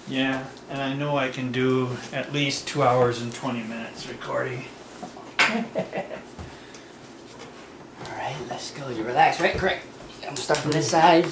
Yeah, and I know I can do at least 2 hours and 20 minutes recording. Alright, let's go. You relax, right? Correct. I'm gonna start from this side.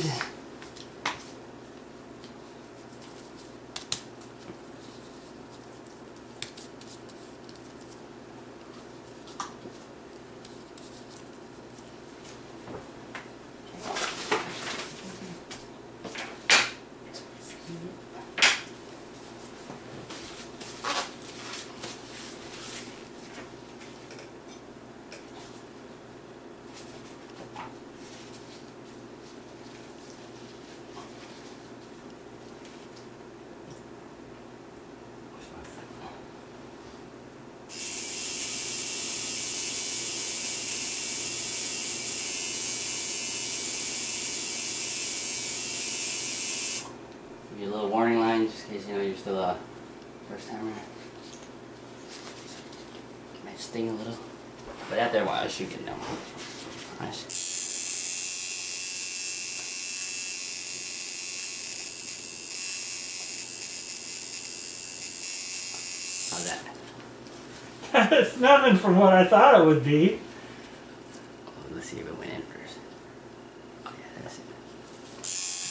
Give you a little warning line just in case you know you're still a first timer. It might sting a little. But after a while, I should get numb. Nice. How's that? It's nothing from what I thought it would be. Oh, let's see if it went in first. Oh yeah, that's it.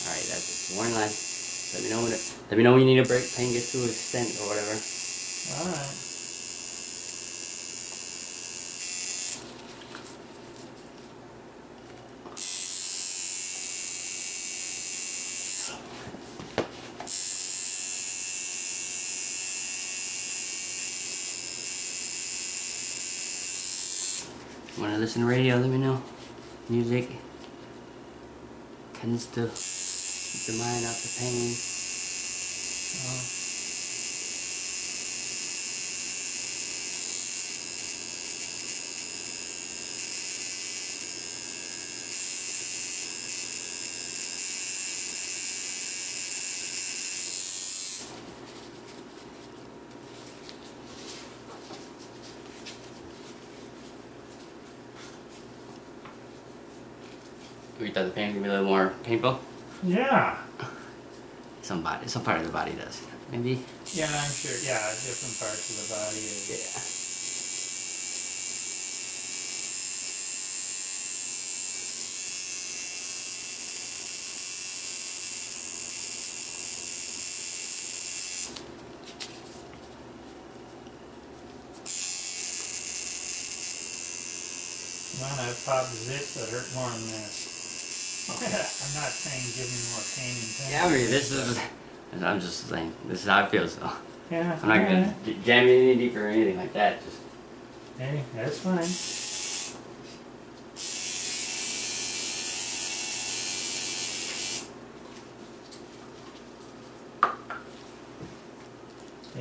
Alright, that's it. Warning line. Let me know when you need a break. Pain gets to an extent or whatever. Alright. Want to listen to radio? Let me know. Music tends to keep the mind off the pain. We thought the pain would be a little more painful? Yeah. Some part of the body does. Maybe? Yeah, I'm sure. Yeah, different parts of the body. Yeah. Man, I've popped zits that hurt more than this. I'm not saying give me more pain and pain. Yeah, I mean, this is... I'm just saying, this is how it feels, though. Yeah. I'm not gonna jam it any deeper or anything like that. Just... Hey, that's fine.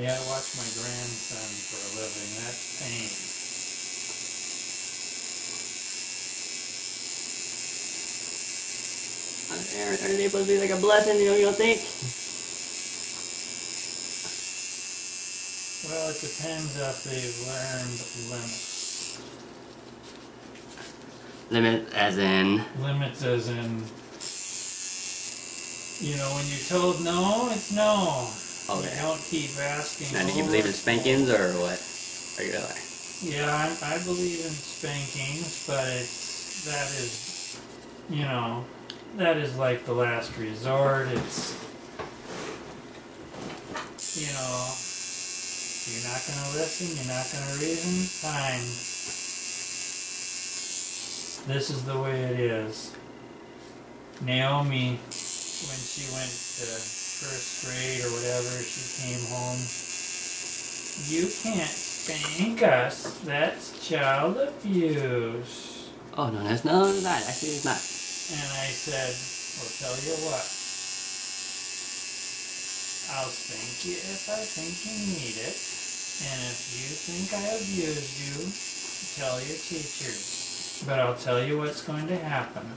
Yeah, I watch my grandson for a living. That's pain. Aren't they supposed to be like a blessing, you don't think? Well, it depends if they've learned limits. Limit as in? Limits as in, you know, when you're told no, it's no. Okay. You don't keep asking. Now, do you believe in spankings or what? Are you like? Yeah, I believe in spankings, but that is, you know, that is like the last resort. It's, you know, you're not going to listen, you're not going to reason, fine. This is the way it is. Naomi, when she went to first grade or whatever, she came home. You can't spank us. That's child abuse. Oh, no, that's not. Actually, it's not. And I said, well, tell you what. I'll spank you if I think you need it. And if you think I abused you, tell your teachers. But I'll tell you what's going to happen.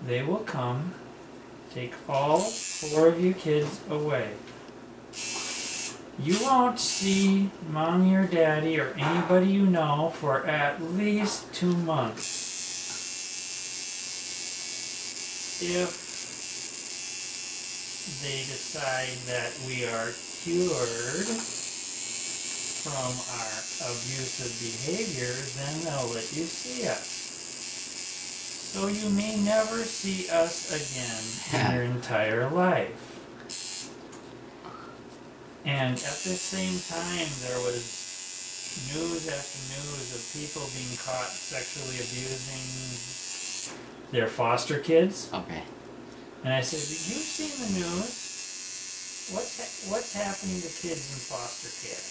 They will come, take all 4 of you kids away. You won't see mommy or daddy or anybody you know for at least 2 months. If they decide that we are cured from our abusive behavior, then they'll let you see us. So you may never see us again in your entire life. And at the same time, there was news after news of people being caught sexually abusing their foster kids. Okay. And I said, "Have you seen the news? What's happening to kids in foster care?"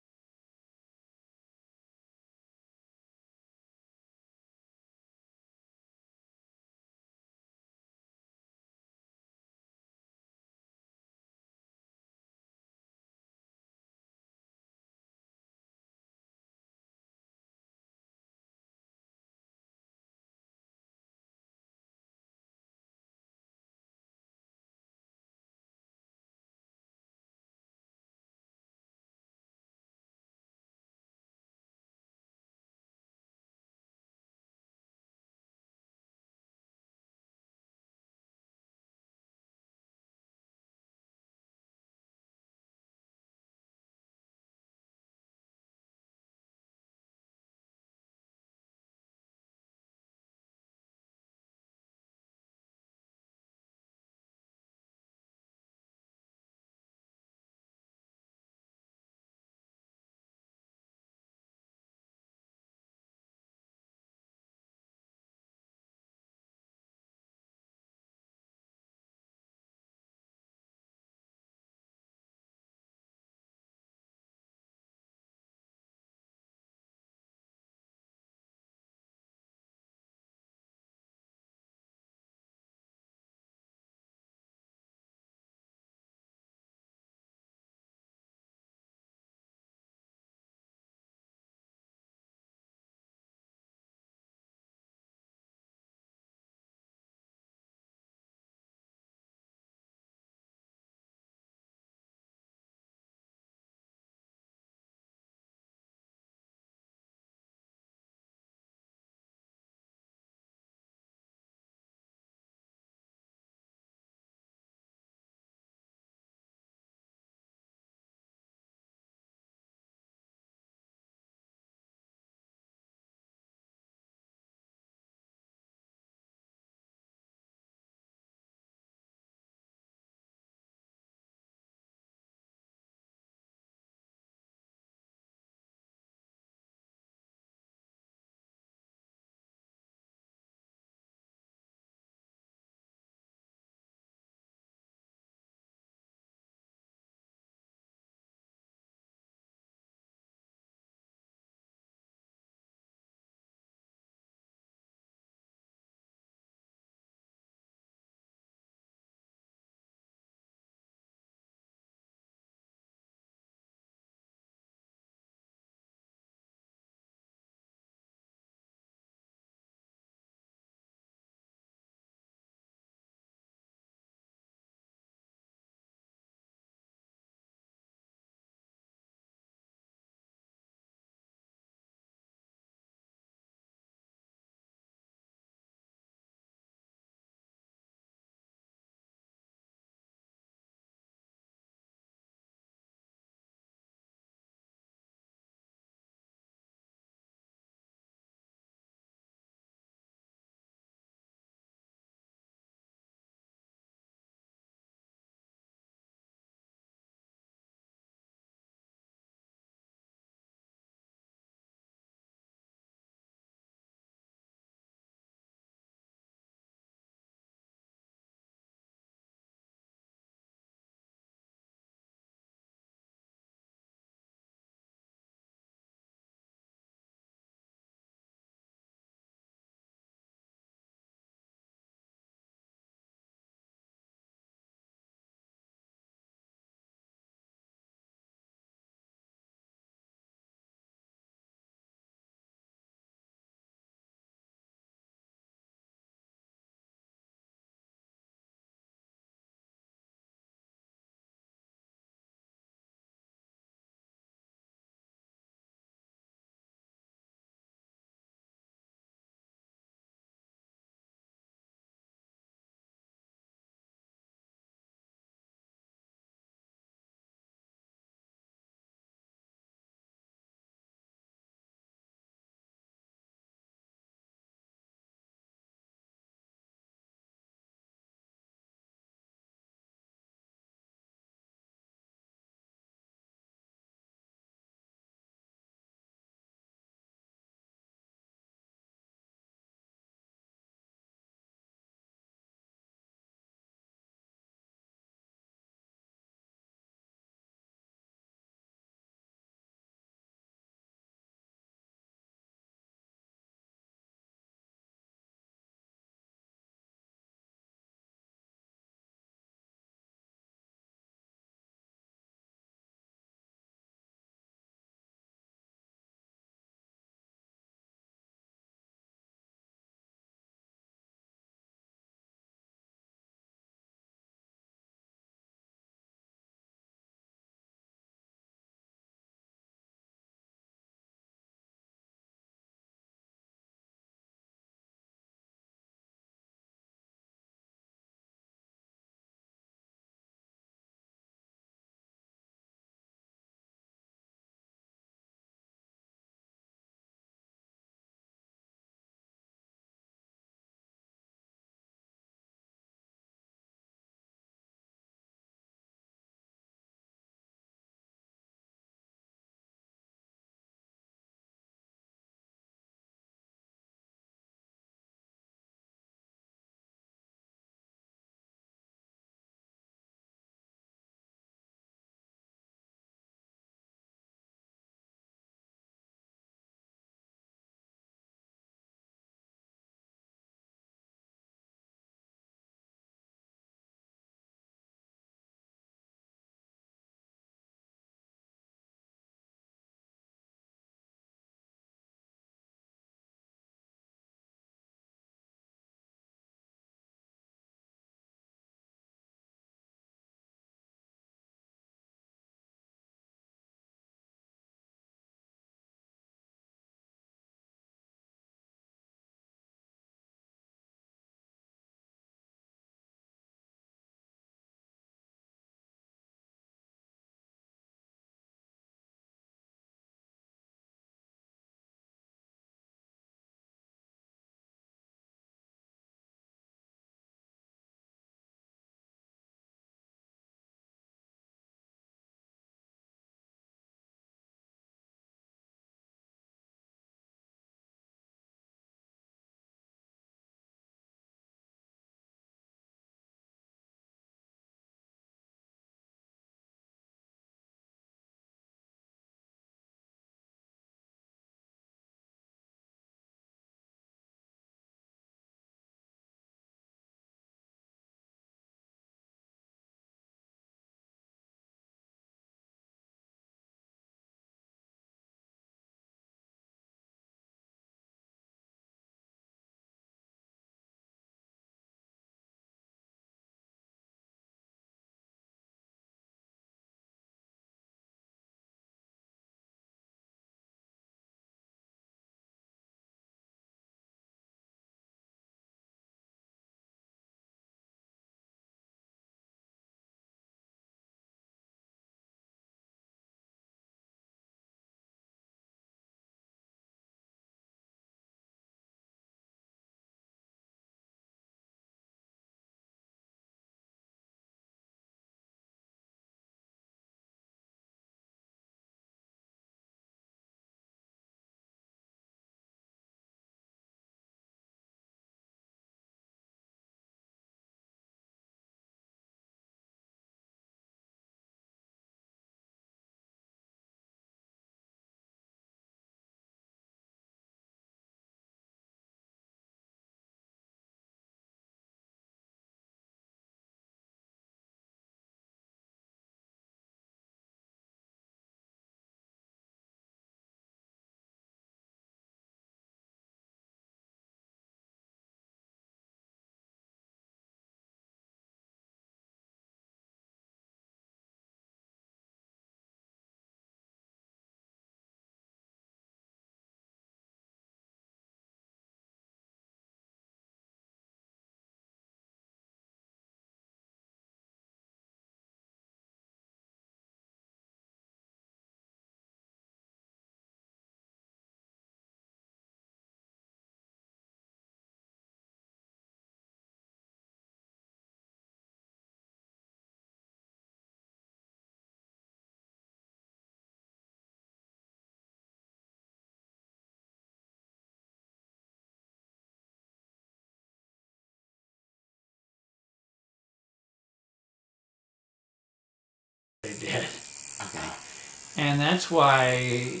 And that's why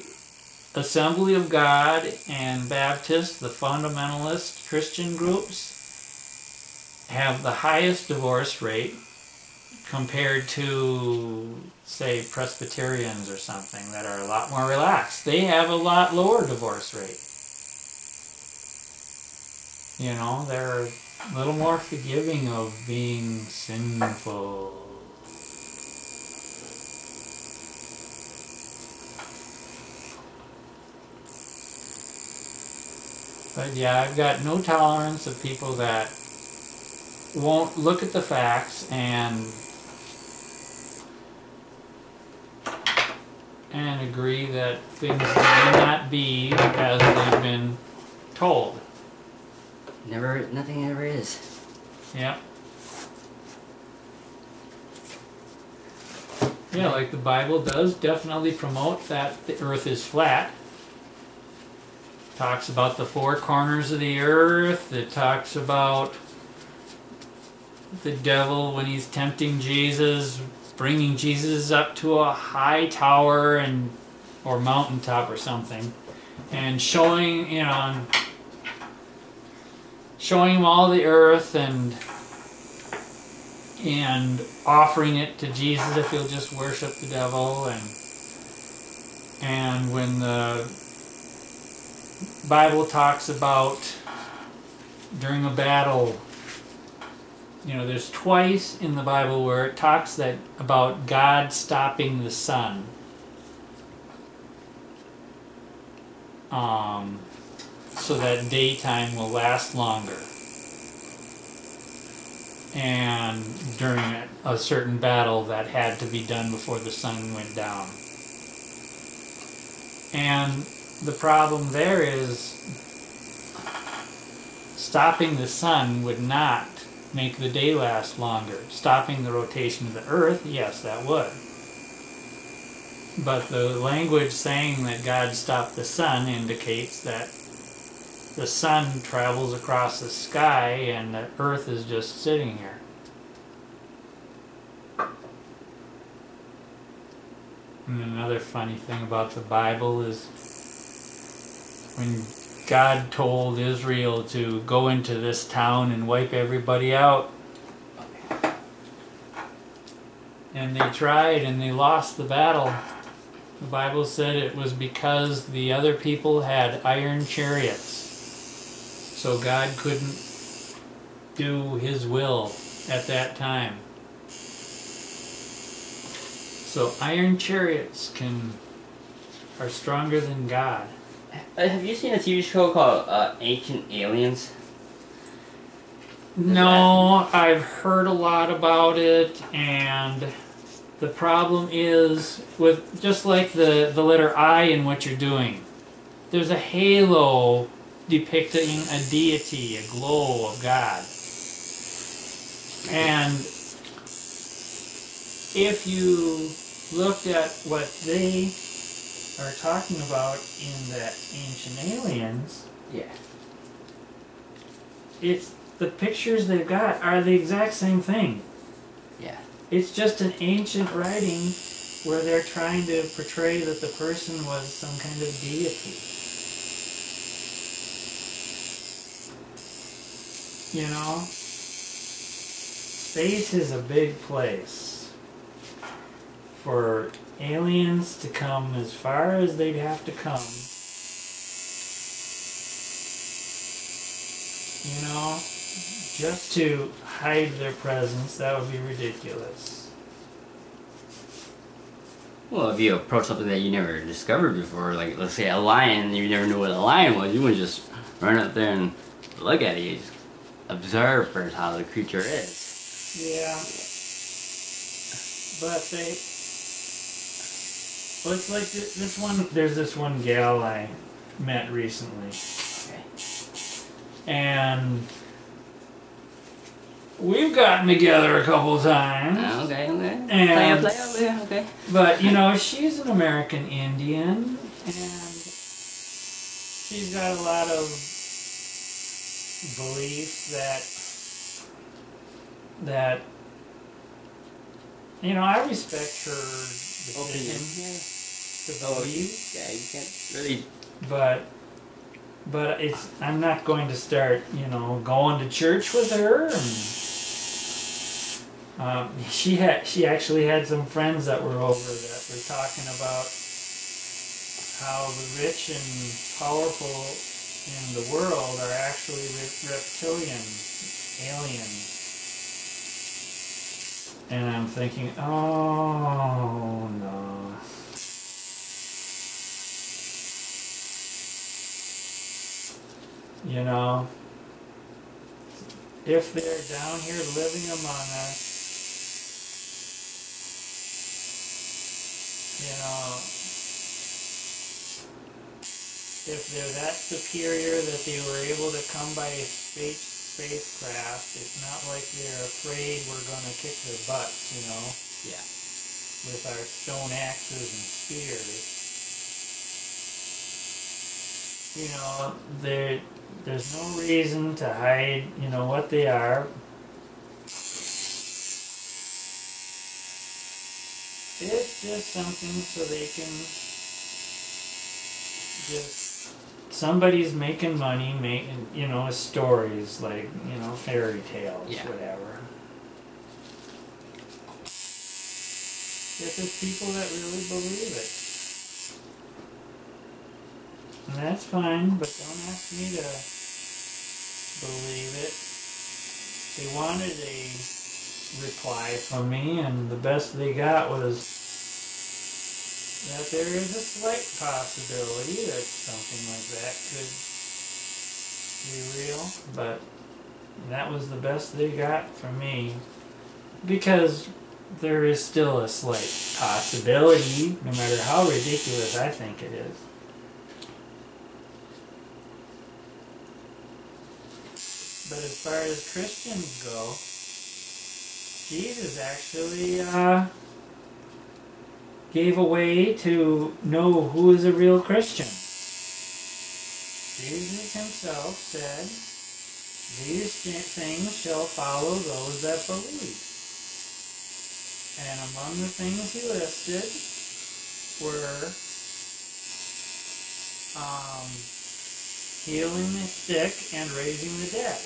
Assembly of God and Baptist, the fundamentalist Christian groups, have the highest divorce rate compared to, say, Presbyterians or something that are a lot more relaxed. They have a lot lower divorce rate. You know, they're a little more forgiving of being sinful. But yeah, I've got no tolerance of people that won't look at the facts and agree that things may not be as they've been told. Nothing ever is. Yeah. Yeah, like the Bible does definitely promote that the earth is flat. Talks about the four corners of the earth. It talks about the devil when he's tempting Jesus, bringing Jesus up to a high tower or mountaintop or something, and showing him all the earth and offering it to Jesus if he'll just worship the devil. And when the Bible talks about during a battle, there's twice in the Bible where it talks about God stopping the sun. So that daytime will last longer. And during a certain battle that had to be done before the sun went down. And the problem there is stopping the sun would not make the day last longer. Stopping the rotation of the earth, yes, that would. But the language saying that God stopped the sun indicates that the sun travels across the sky and the earth is just sitting here. And another funny thing about the Bible is when God told Israel to go into this town and wipe everybody out, and they tried and they lost the battle. The Bible said it was because the other people had iron chariots. So God couldn't do his will at that time. So iron chariots are stronger than God. Have you seen a TV show called Ancient Aliens? No, I've heard a lot about it, and the problem is with just like the letter I in what you're doing. There's a halo depicting a deity, a glow of God. And if you looked at what they are talking about in the Ancient Aliens, yeah, it's the pictures they've got are the exact same thing. Yeah. It's just an ancient writing where they're trying to portray that the person was some kind of deity. Space is a big place. For aliens to come as far as they'd have to come, just to hide their presence, that would be ridiculous. Well, if you approach something that you never discovered before, like let's say a lion, you never knew what a lion was, you wouldn't just run up there and look at it. You just observe first how the creature is. Yeah. But well, it's like this one. There's this one gal I met recently, Okay. and we've gotten together a couple times. Okay. And Okay. but she's an American Indian, and she's got a lot of beliefs that I respect her decision. to believe. Yeah, you can't really. But I'm not going to start, you know, going to church with her. And she actually had some friends that were over that were talking about how the rich and powerful in the world are actually reptilians, aliens. And I'm thinking, oh no. You know, if they're down here living among us, you know, if they're that superior that they were able to come by spacecraft, it's not like they're afraid we're going to kick their butts, you know, Yeah. with our stone axes and spears. You know, there's no reason to hide, you know, what they are. It's just something so they can just, somebody's making money, making, you know, stories like, you know, fairy tales, Yeah. whatever. If there's people that really believe it. And that's fine, but don't ask me to believe it. They wanted a reply from me, and the best they got was that there is a slight possibility that something like that could be real, but that was the best they got from me, because there is still a slight possibility, no matter how ridiculous I think it is. But as far as Christians go, Jesus actually gave a way to know who is a real Christian. Jesus himself said, "These things shall follow those that believe." And among the things he listed were healing the sick and raising the dead.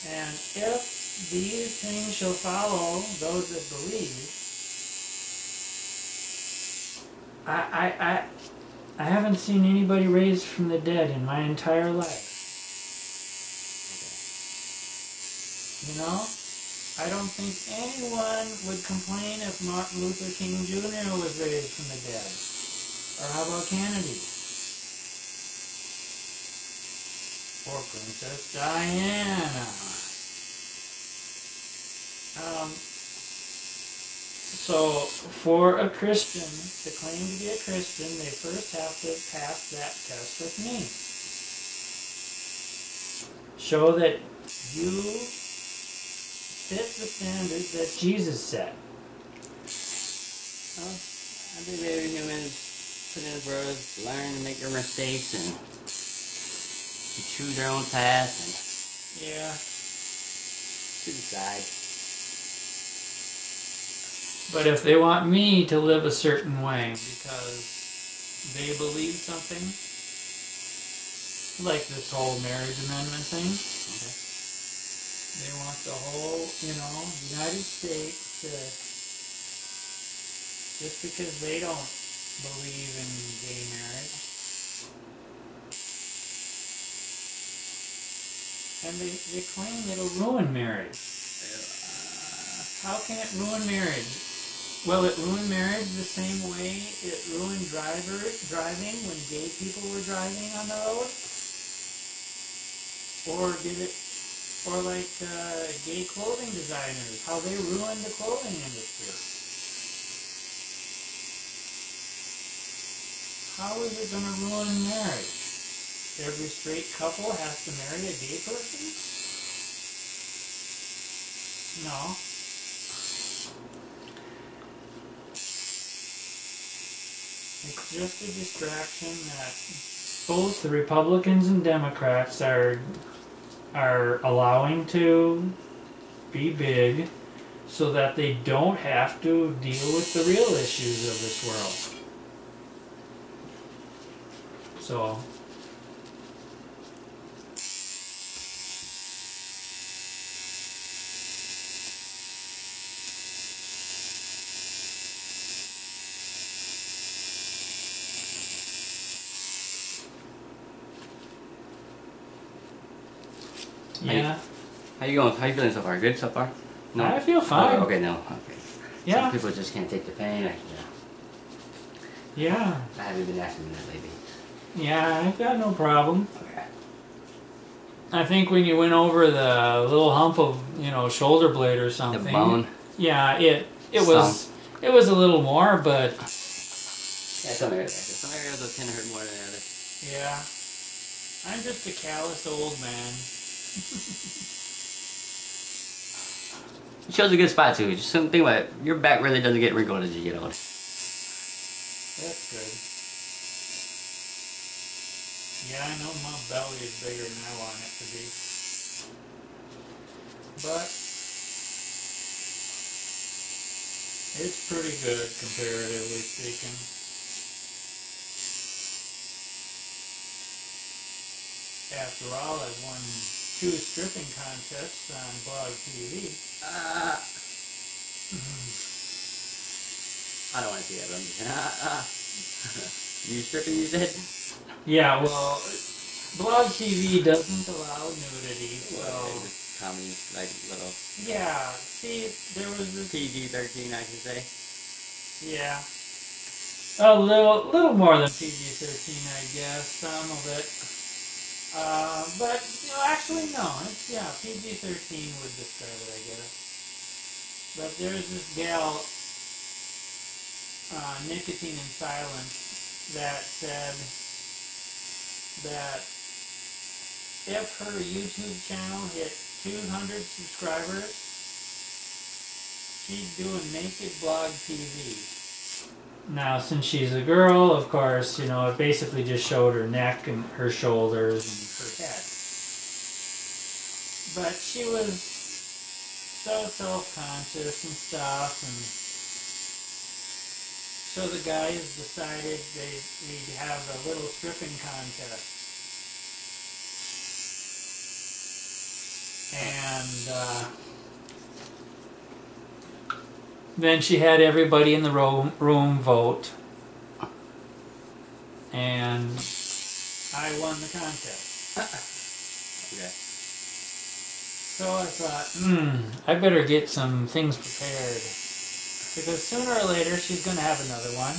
And if these things shall follow those that believe, I haven't seen anybody raised from the dead in my entire life. You know? I don't think anyone would complain if Martin Luther King Jr. was raised from the dead. Or how about Kennedy? Or Princess Diana? So, for a Christian to claim to be a Christian, they first have to pass that test with me. Show that you fit the standards that Jesus set. Well, I think maybe humans put in for us, learn to make their mistakes and to choose their own path and Yeah. to decide. But if they want me to live a certain way because they believe something, like this whole marriage amendment thing, Okay. they want the whole, you know, United States to, just because they don't believe in gay marriage, and they claim it'll ruin marriage. How can it ruin marriage? Well, it ruined marriage the same way it ruined driving when gay people were driving on the road? Or did it, or like gay clothing designers, how they ruined the clothing industry? How is it going to ruin marriage? Every straight couple has to marry a gay person? No. It's just a distraction that both the Republicans and Democrats are allowing to be big so that they don't have to deal with the real issues of this world. So, yeah. How you going? How you feeling so far? Good so far? No. I feel fine. Okay, no. Okay. Yeah. Some people just can't take the pain. Yeah. I haven't been asking that lately. Yeah, I've got no problem. Okay. I think when you went over the little hump of, shoulder blade or something. The bone. Yeah, it was a little more, but Yeah, some areas will tend to hurt more than others. yeah. I'm just a callous old man. It shows a good spot too. Just think about it. Your back really doesn't get wrinkled as you get older. That's good. Yeah, I know my belly is bigger than I want it to be. But it's pretty good comparatively speaking. After all, I've won 2 stripping contests on Blog TV. I don't want to see that, but I'm just You stripping, you said? Yeah, well, Blog TV doesn't allow nudity, so... Comedy, like little... Yeah, see, there was this... PG-13, I should say. Yeah. A little more than PG-13, I guess, some of it. But, actually, no. It's, PG-13 would describe it, I guess. But there's this gal, Nicotine and Silence, that said that if her YouTube channel hit 200 subscribers, she'd do a naked blog TV. Now, since she's a girl, of course, it basically just showed her neck and her shoulders and her head. But she was so self-conscious and stuff, and so the guys decided they'd have a little stripping contest. And then she had everybody in the room vote. And I won the contest. Okay. So I thought, I better get some things prepared. Because sooner or later she's going to have another one.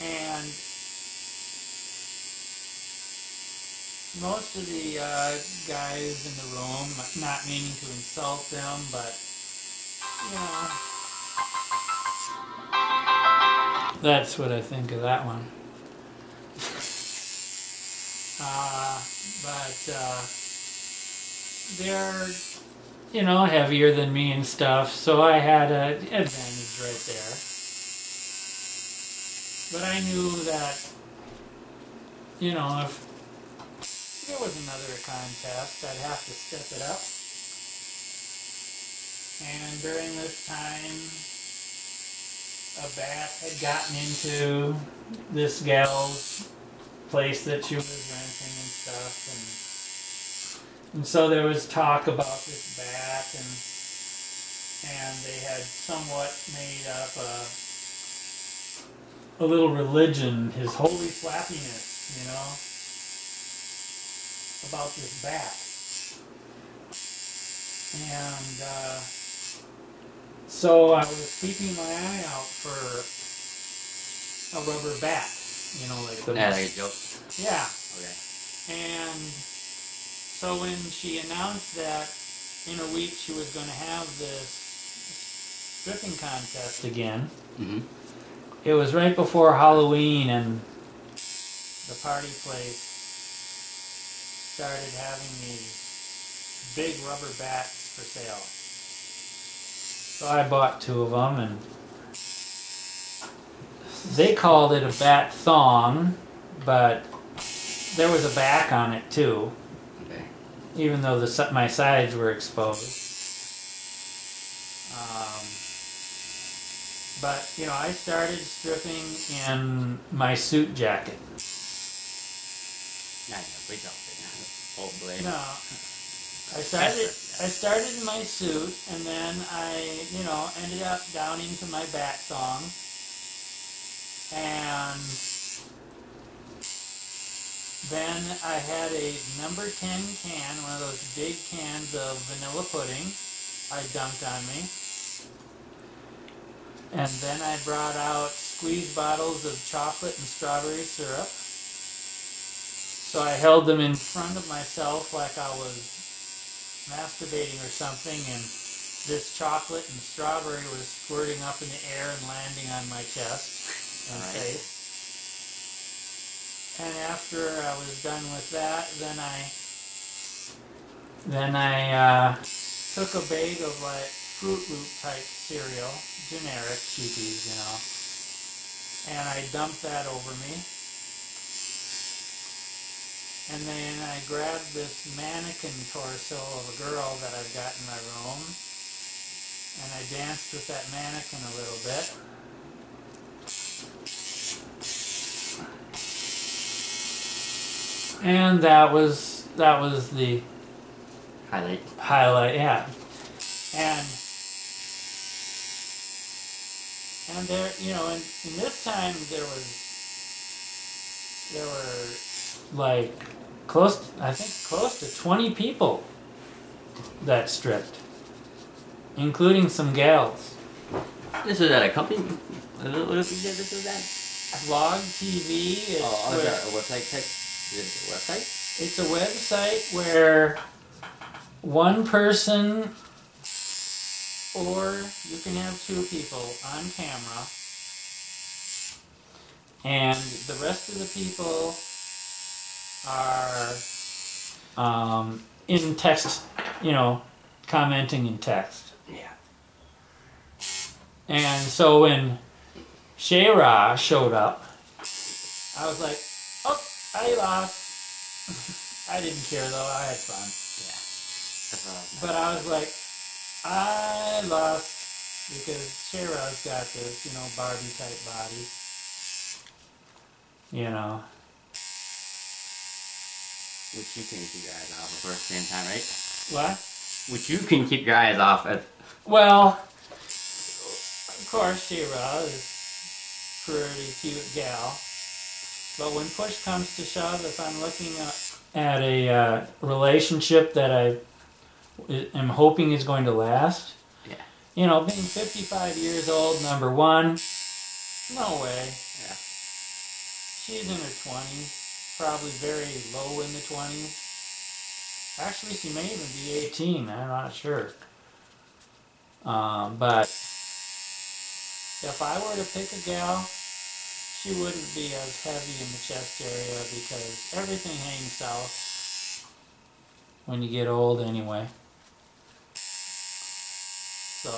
And most of the guys in the room, not meaning to insult them, but, that's what I think of that one. They're, heavier than me and stuff, so I had an advantage right there. But I knew that, if there was another contest, I'd have to step it up. And during this time, a bat had gotten into this gal's place that she was renting and stuff, and so there was talk about this bat, and they had somewhat made up a little religion, his holy flappiness, about this bat. And so I was keeping my eye out for a rubber bat, like the... Yeah, like a joke. Yeah. Okay. And so when she announced that in a week she was going to have this stripping contest again, it was right before Halloween, and the party place started having these big rubber bats for sale. So I bought 2 of them, and they called it a bat thong, but there was a back on it too, Okay. even though my sides were exposed. But, you know, I started stripping in my suit jacket. Not in a big outfit, old blade. No. I started in my suit, and then I, you know, ended up down into my bat song. And then I had a number 10 can, one of those big cans of vanilla pudding I dumped on me. And then I brought out squeeze bottles of chocolate and strawberry syrup. So I held them in front of myself like I was masturbating or something, and this chocolate and strawberry was squirting up in the air and landing on my chest and face. And after I was done with that, then I took a bag of like Fruit Loop type cereal, generic cheapies, you know, and I dumped that over me. And then I grabbed this mannequin torso of a girl that I've got in my room, and I danced with that mannequin a little bit. And that was the highlight, yeah. And there, you know, in this time there were like I think close to 20 people that stripped, including some gals. This was at a company? What if you said this was at? Vlog TV. Is that a website type? Is it a website? It's a website where one person, or you can have two people on camera, and the rest of the people are in text, you know, commenting in text. Yeah. And so when Shayra showed up, I was like, oh, I lost. I didn't care though, I had fun. Yeah. But I was like, I lost because Shayra's got this, you know, Barbie type body. You know. Which you can keep your eyes off of at the same time, right? What? Which you can keep your eyes off at. Well, of course, Shayra is a pretty cute gal. But when push comes to shove, if I'm looking at a relationship that I am hoping is going to last, yeah. You know, being 55 years old, number one, no way. Yeah. She's in her 20s, probably very low in the 20s. Actually, she may even be 18, I'm not sure. But if I were to pick a gal, she wouldn't be as heavy in the chest area because everything hangs south when you get old anyway. So,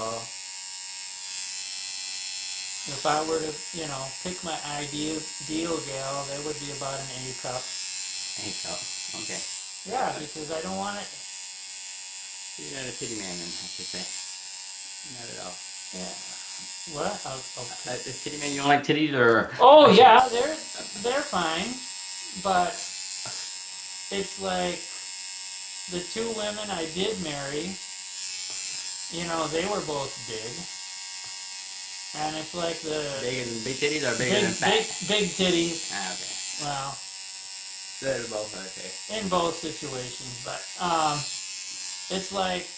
if I were to, you know, pick my ideal gal, that would be about an A cup. A cup, okay. Yeah, because I don't want it. You're not a titty man, then, I should say. Not at all. Yeah. What? Titty man, you don't like titties, or? Oh yeah, they're fine, but it's like the two women I did marry. You know, they were both big, and it's like the big titties or bigger than fat? Big titties. Ah, okay. Well, they're both okay. In both situations, but it's like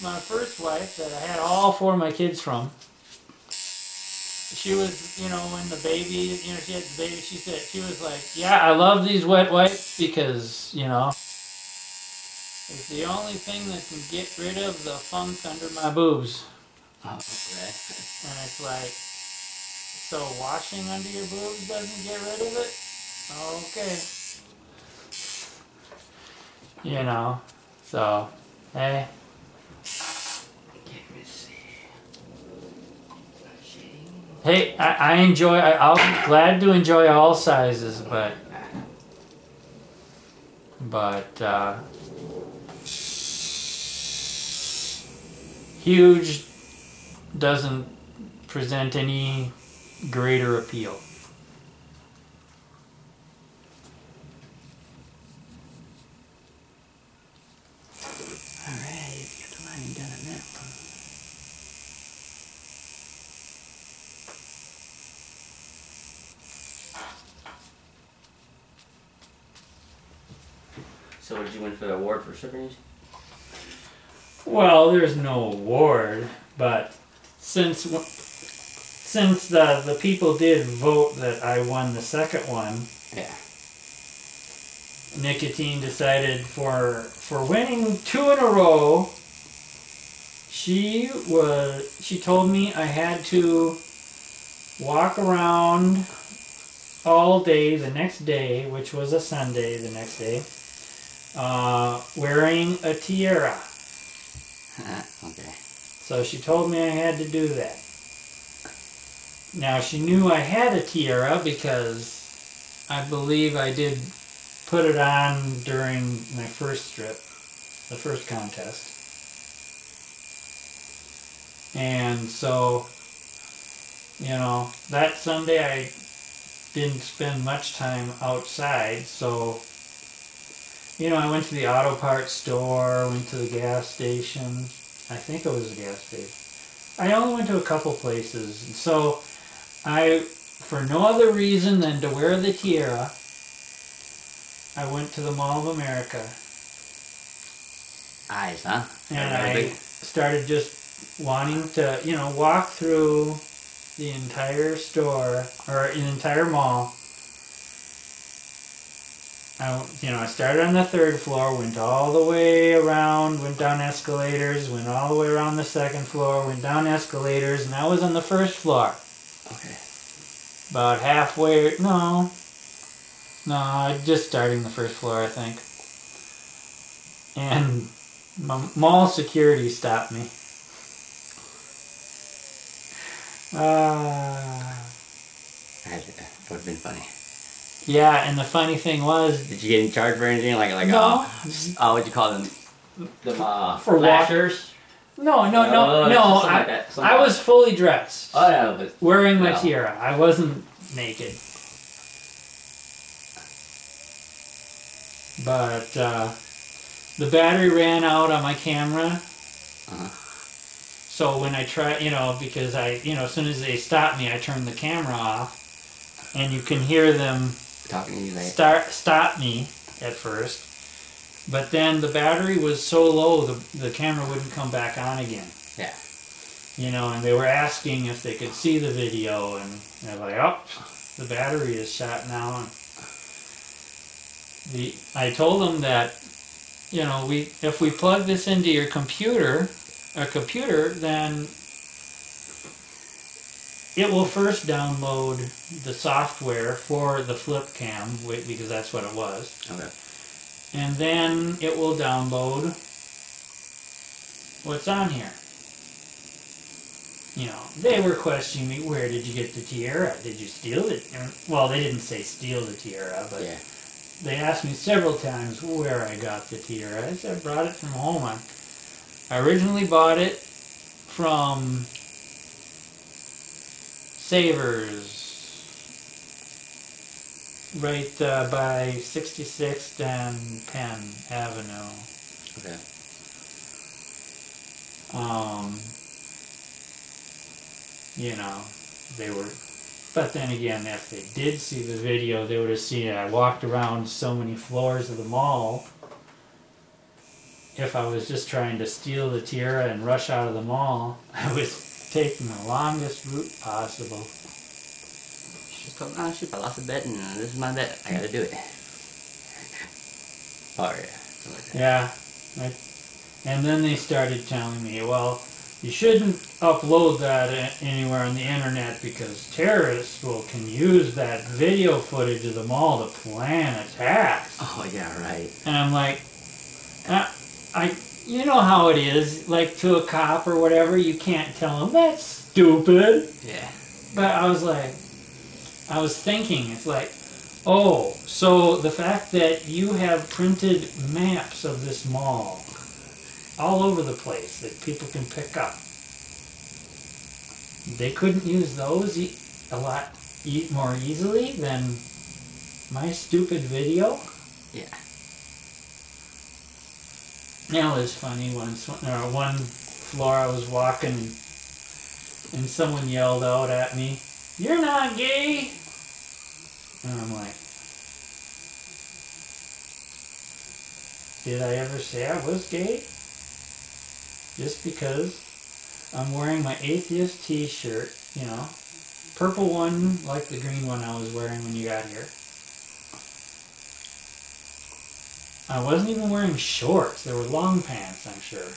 my first wife that I had all four of my kids from. She was, you know, when the baby, you know, she had the baby, she was like, yeah, I love these wet wipes because, you know, it's the only thing that can get rid of the funk under my boobs. Oh, okay. And it's like, so washing under your boobs doesn't get rid of it? Okay. You know, so, hey. Hey, I'll be glad to enjoy all sizes, but huge doesn't present any greater appeal. Alright, get the line done on that one. So what did you win for the award for stripping? Well, there's no award, but since the people did vote that I won the second one, Yeah. Nicotine decided for winning 2 in a row, she told me I had to walk around all day the next day, which was a Sunday the next day, wearing a tiara. Okay. So she told me I had to do that. Now she knew I had a tiara because I believe I did put it on during my first strip, the first contest. And so, you know, that Sunday I didn't spend much time outside, so, you know, I went to the auto parts store, went to the gas station. I think it was a gas station. I only went to a couple places, and so for no other reason than to wear the tiara, I went to the Mall of America. Eyes, huh? And I started just wanting to, you know, walk through the entire store, or an entire mall. I started on the 3rd floor, went all the way around, went down escalators, went all the way around the 2nd floor, went down escalators, and I was on the 1st floor. Okay. About halfway, no, just starting the 1st floor, I think. And mall security stopped me. That would have been funny. Yeah, and the funny thing was... Did you get in charge for anything? Like no. What'd you call them? The for flashers? No. I was fully dressed. Oh, yeah. But, wearing my tiara. I wasn't naked. But the battery ran out on my camera. So when I try, because as soon as they stop me, I turn the camera off. And you can hear them talking to you later. Stop me at first. But then the battery was so low, the camera wouldn't come back on again. Yeah. And they were asking if they could see the video, and they're like, oh, the battery is shot now. I told them that, if we plug this into your computer, then it will first download the software for the flip cam, because that's what it was. Okay. And then it will download what's on here. They were questioning me, where did you get the tiara? Did you steal it? Well, they didn't say steal the tiara, but yeah. They asked me several times where I got the tiara. I said I brought it from home. I originally bought it from Savers, right by 66th and Penn Avenue. Okay. They were, but then again, if they did see the video, they would have seen I walked around so many floors of the mall. If I was just trying to steal the tiara and rush out of the mall, I was taking the longest route possible. Just told me, I lost a bet and this is my bet. I gotta do it. Oh yeah. Yeah. And then they started telling me, well, you shouldn't upload that anywhere on the internet because terrorists can use that video footage of the mall to plan attacks. Oh yeah, right. And I'm like, you know how it is, like to a cop or whatever, you can't tell them, that's stupid. Yeah. But I was thinking, it's like, oh, so the fact that you have printed maps of this mall all over the place that people can pick up. they couldn't use those a lot more easily than my stupid video. Yeah. That was funny. Once, one floor I was walking and someone yelled out at me, "You're not gay!" And I'm like, did I ever say I was gay? Just because I'm wearing my atheist t-shirt, you know, purple one like the green one I was wearing when you got here. I wasn't even wearing shorts. They were long pants, I'm sure.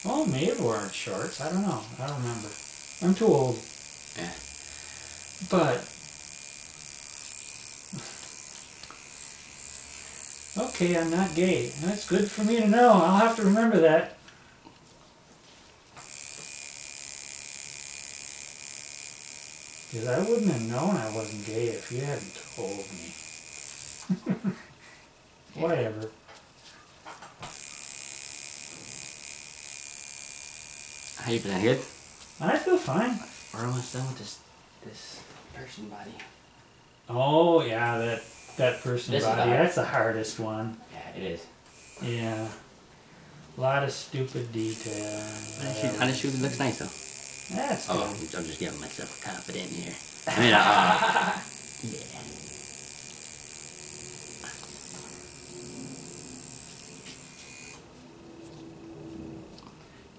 Well, may have worn shorts. I don't know. I don't remember. I'm too old. Yeah. But okay, I'm not gay. That's good for me to know. I'll have to remember that. Because I wouldn't have known I wasn't gay if you hadn't told me. Whatever. How you feeling? Good? I feel fine. We're almost done with this person body. Oh, yeah, that person This is body. hard. That's the hardest one. Yeah, it is. Yeah. A lot of stupid detail. Honestly, it looks nice though. That's good. Oh, I'm just getting myself confident here. I mean, yeah.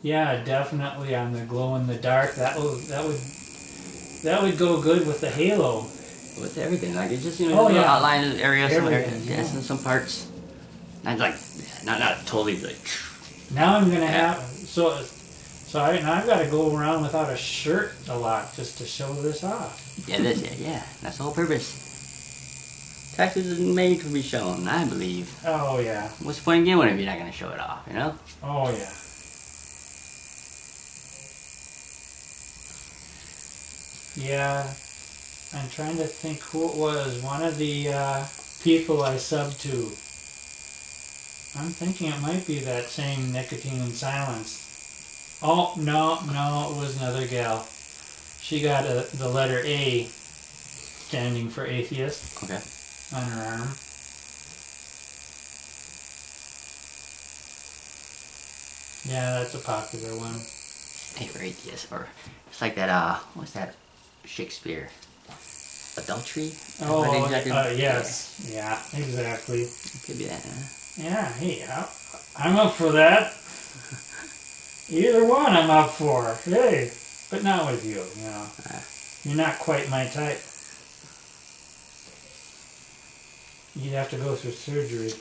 Yeah, definitely on the glow in the dark. That would go good with the halo. With everything, like it's just outline the area, some parts. Not like not totally like. Now I'm gonna have so now I've got to go around without a shirt a lot just to show this off. Yeah, that's the whole purpose. Taxes is made to be shown, I believe. Oh yeah. What's the point in getting one if you're not gonna show it off? You know? Oh yeah. Yeah, I'm trying to think who it was. One of the people I subbed to. I'm thinking it might be that same Nicotine and Silence. Oh, no, it was another gal. She got the letter A, standing for atheist, Okay. on her arm. Yeah, that's a popular one. A for atheist, or it's like that. What's that? Shakespeare. Adultery. Oh, yes, yeah, exactly. It could be that. Huh? Yeah, hey, I'm up for that. Either one I'm up for. Hey, but not with you, you know. You're not quite my type. You'd have to go through surgery.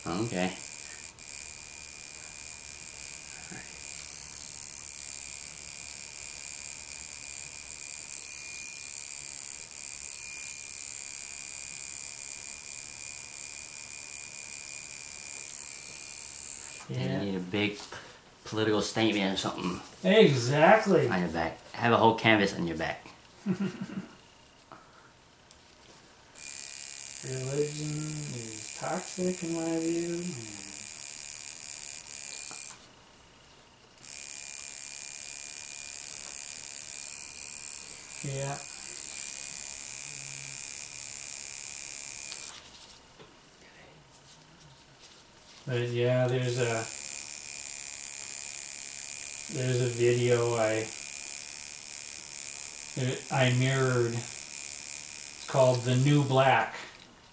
Okay. Yeah. You need a big political statement or something Exactly. on your back. Have a whole canvas on your back. Religion is toxic in my view. Yeah. But yeah, there's a video I mirrored. It's called The New Black.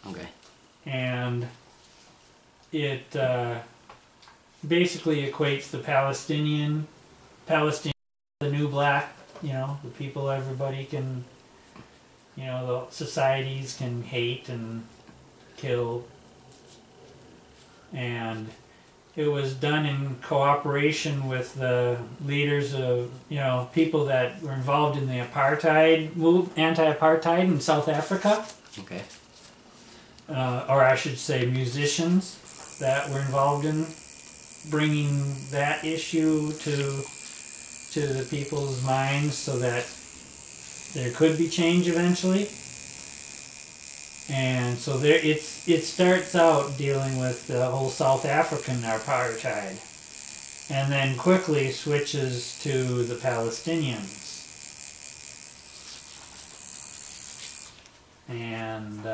Okay. And it basically equates the Palestinian, the new black, you know, the people everybody can, you know, the societies can hate and kill. And it was done in cooperation with the leaders of, you know, people that were involved in the anti-apartheid in South Africa. Okay. Or I should say musicians that were involved in bringing that issue to the people's minds so that there could be change eventually. And so it starts out dealing with the whole South African apartheid. and then quickly switches to the Palestinians. And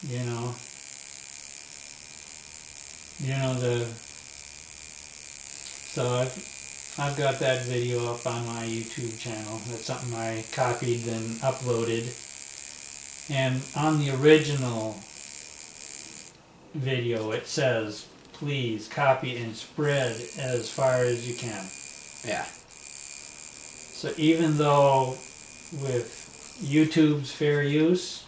you know the so I've got that video up on my YouTube channel. That's something I copied and uploaded. And on the original video it says, please copy and spread as far as you can. Yeah. So even though with YouTube's fair use,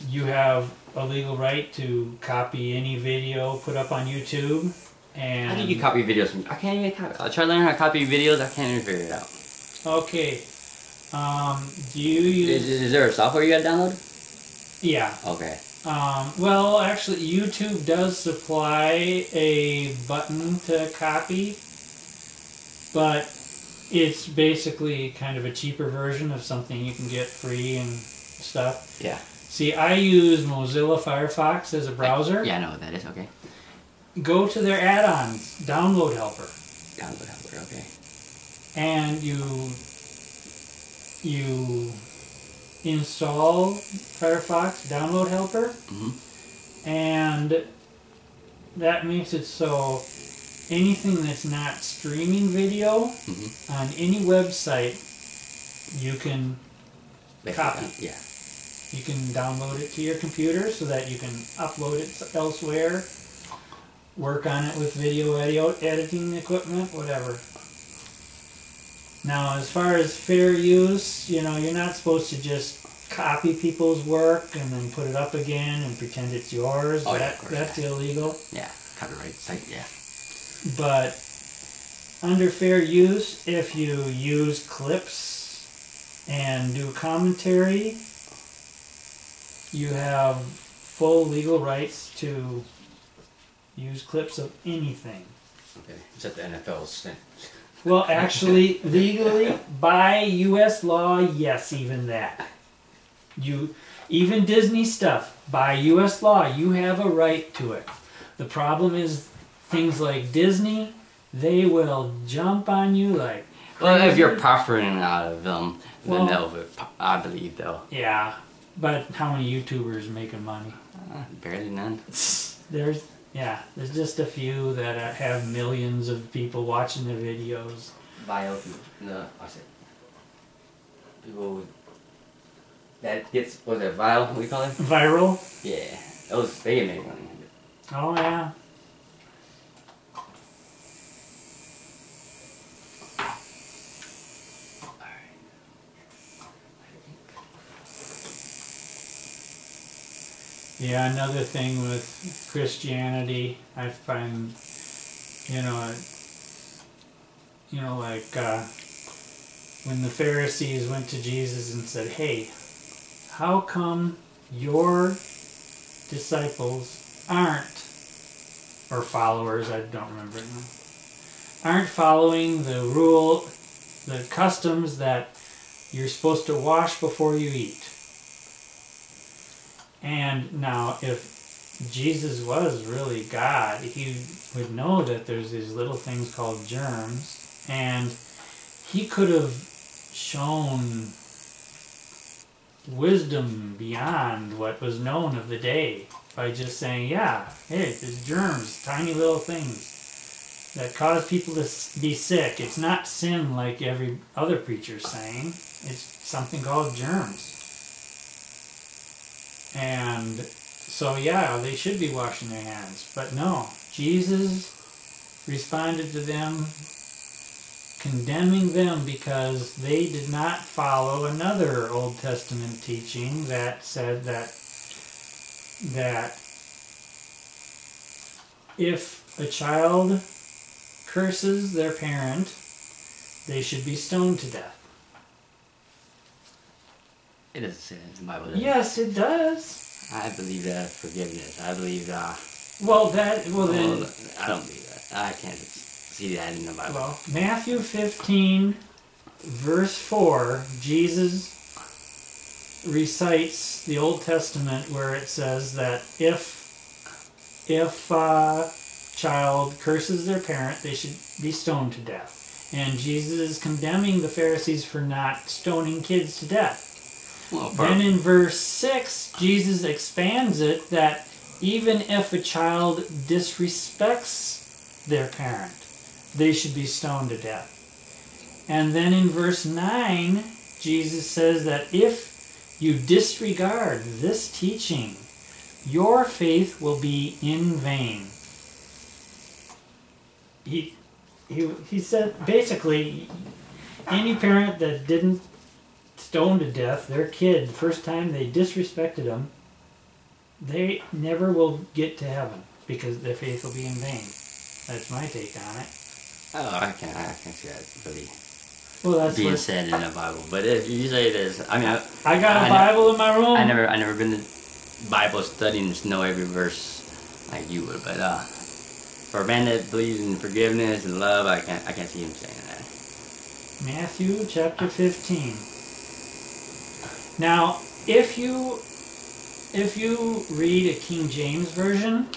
you have a legal right to copy any video put up on YouTube. And how do you copy videos from? I can't even copy. I try to learn how to copy videos. I can't even figure it out. Okay. Do you use? Is there a software you gotta download? Yeah. Okay. Well, actually, YouTube does supply a button to copy, but it's basically kind of a cheaper version of something you can get free and stuff. Yeah. See, I use Mozilla Firefox as a browser. Yeah, I know what that is. Okay. Go to their add-ons, download helper. Download helper. Okay. And you install Firefox download helper, and that makes it so anything that's not streaming video on any website you can copy. Yeah. You can download it to your computer so that you can upload it elsewhere, work on it with video editing equipment, whatever. Now, as far as fair use, you're not supposed to just copy people's work and then put it up again and pretend it's yours. Oh, yeah, of course, that's illegal. Yeah, copyright site, yeah. But under fair use, if you use clips and do commentary, you have full legal rights to use clips of anything. Okay, except the NFL's stint. Well, actually, legally, by U.S. law, yes, even that. Even Disney stuff, by U.S. law, you have a right to it. The problem is things like Disney, they will jump on you like crazy. Well, if you're profiting out of them, then I believe they'll. Yeah, but how many YouTubers are making money? Barely none. There's just a few that have millions of people watching their videos. People that gets, what's it, viral, what do you call it? Viral? Yeah, they make money. Oh yeah. Yeah, another thing with Christianity, I find, when the Pharisees went to Jesus and said, hey, how come your disciples or followers, I don't remember it now, aren't following the customs that you're supposed to wash before you eat? And now, if Jesus was really God, he would know that there's these little things called germs, and he could have shown wisdom beyond what was known of the day by just saying, yeah, hey, there's germs, tiny little things that cause people to be sick. It's not sin like every other preacher's saying. It's something called germs. And so, yeah, they should be washing their hands. But no, Jesus responded to them, condemning them because they did not follow another Old Testament teaching that said that if a child curses their parent, they should be stoned to death. It doesn't say that in the Bible, does it? Yes, it does. I believe that forgiveness. I believe then I don't believe that. I can't see that in the Bible. Well, Matthew 15, verse 4, Jesus recites the Old Testament where it says that if a child curses their parent, they should be stoned to death. And Jesus is condemning the Pharisees for not stoning kids to death. Well, then in verse 6, Jesus expands it that even if a child disrespects their parent, they should be stoned to death. And then in verse 9, Jesus says that if you disregard this teaching, your faith will be in vain. He said, basically, any parent that didn't stone to death their kid the first time they disrespected them, they never will get to heaven because their faith will be in vain. That's my take on it. Oh, I can see that really Being said in the Bible. But if you say this, I mean, I got a Bible in my room. I never been to Bible study and just know every verse like you would. But for a man that believes in forgiveness and love, I can't see him saying that. Matthew chapter 15. Now, if you read a King James version,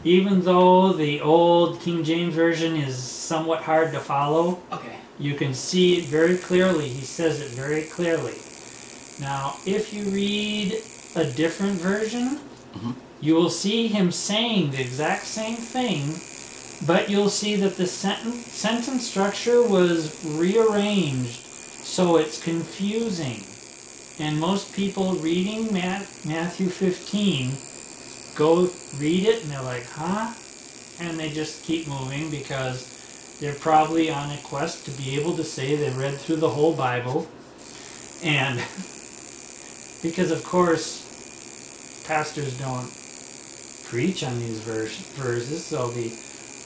even though the old King James version is somewhat hard to follow, okay, you can see it very clearly. He says it very clearly. Now, if you read a different version, you will see him saying the exact same thing, but you'll see that the sentence structure was rearranged so it's confusing. And most people reading Matthew 15 go read it and they're like, huh? And they just keep moving because they're probably on a quest to be able to say they read through the whole Bible. And because, of course, pastors don't preach on these verses, so the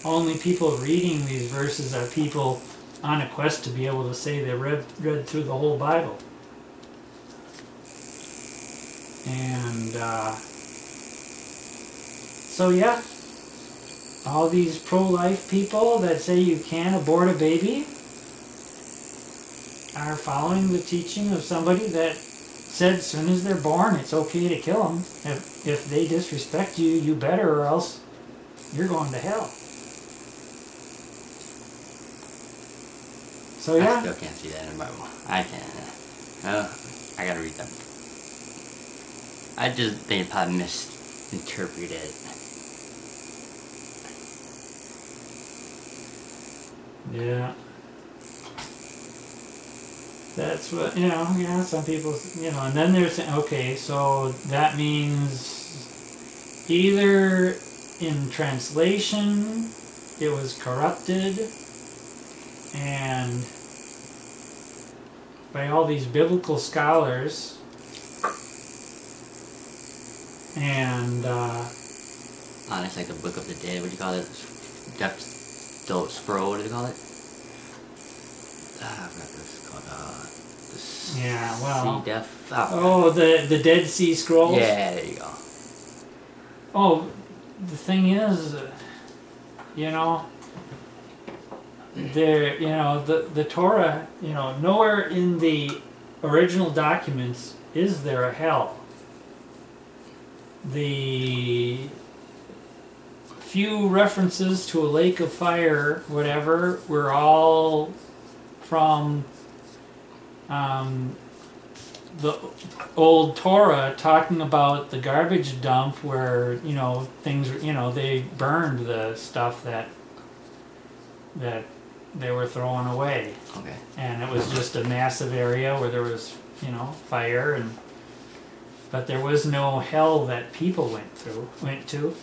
only people reading these verses are people on a quest to be able to say they read through the whole Bible. And so yeah, all these pro-life people that say you can't abort a baby are following the teaching of somebody that said as soon as they're born it's okay to kill them. If they disrespect you, you better, or else you're going to hell. So yeah. I still can't see that in the Bible. I can't. I gotta read them. I just think it probably misinterpreted. Yeah. That's what, yeah, some people, and then they're saying, okay, so that means either in translation it was corrupted and by all these biblical scholars, and it's like the Book of the Dead. What do you call it? Scroll. What do they call it? I forgot what it's called. Yeah, well. Sea Death. The Dead Sea Scrolls. Yeah, there you go. Oh, the thing is, the Torah, nowhere in the original documents is there a hell. The few references to a lake of fire, whatever, were all from the old Torah talking about the garbage dump where, things, they burned the stuff that they were throwing away. Okay. And it was just a massive area where there was, fire, but there was no hell that people went to.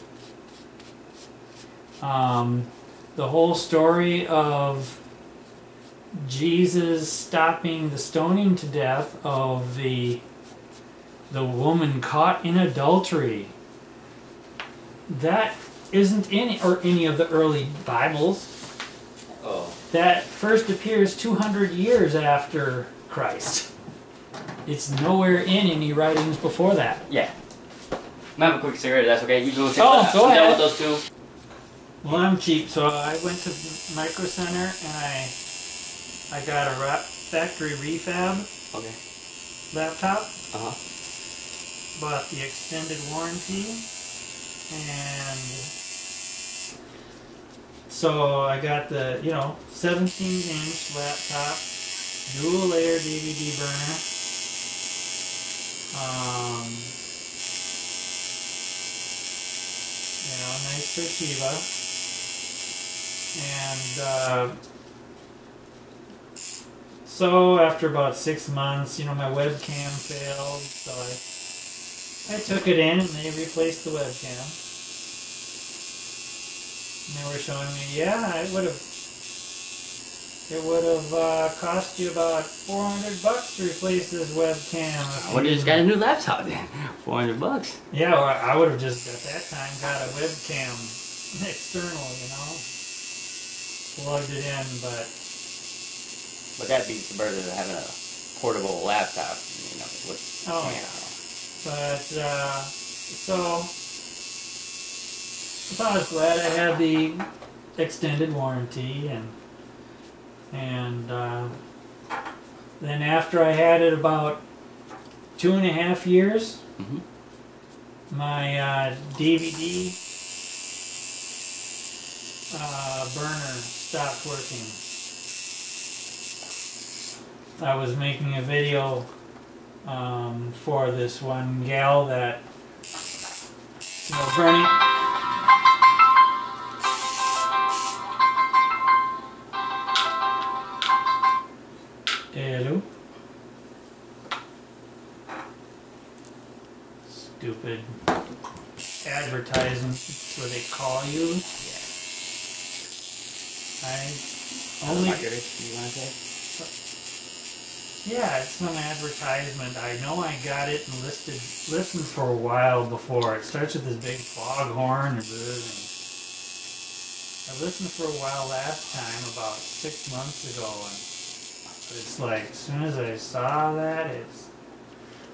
The whole story of Jesus stopping the stoning to death of the woman caught in adultery, that isn't in any of the early Bibles. Oh. That first appears 200 years after Christ. It's nowhere in any writings before that. Yeah. I have a quick cigarette, that's okay. You go take that. Go ahead. With those two. Well, I'm cheap, so I went to Micro Center and I got a factory refab. Okay. laptop. Uh-huh. Bought the extended warranty, and so I got the 17-inch laptop, dual layer DVD burner. Nice Toshiba, and so after about 6 months, my webcam failed, so I took it in and they replaced the webcam. And they were showing me, yeah, it would have cost you about $400 to replace this webcam. I would have just got a new laptop then. $400. Yeah, or I would have just at that time got a webcam external, plugged it in, but that beats the burden of having a portable laptop, with oh yeah. But so I was glad I had the extended warranty, and then after I had it about 2.5 years, my DVD burner stopped working. I was making a video for this one gal that burning. Hello. Stupid advertisements where they call you. Yeah. I only. You want to say? Yeah, it's some advertisement. I know I got it and listened for a while before. It starts with this big foghorn and everything. I listened for a while last time, about 6 months ago, but it's like, as soon as I saw that,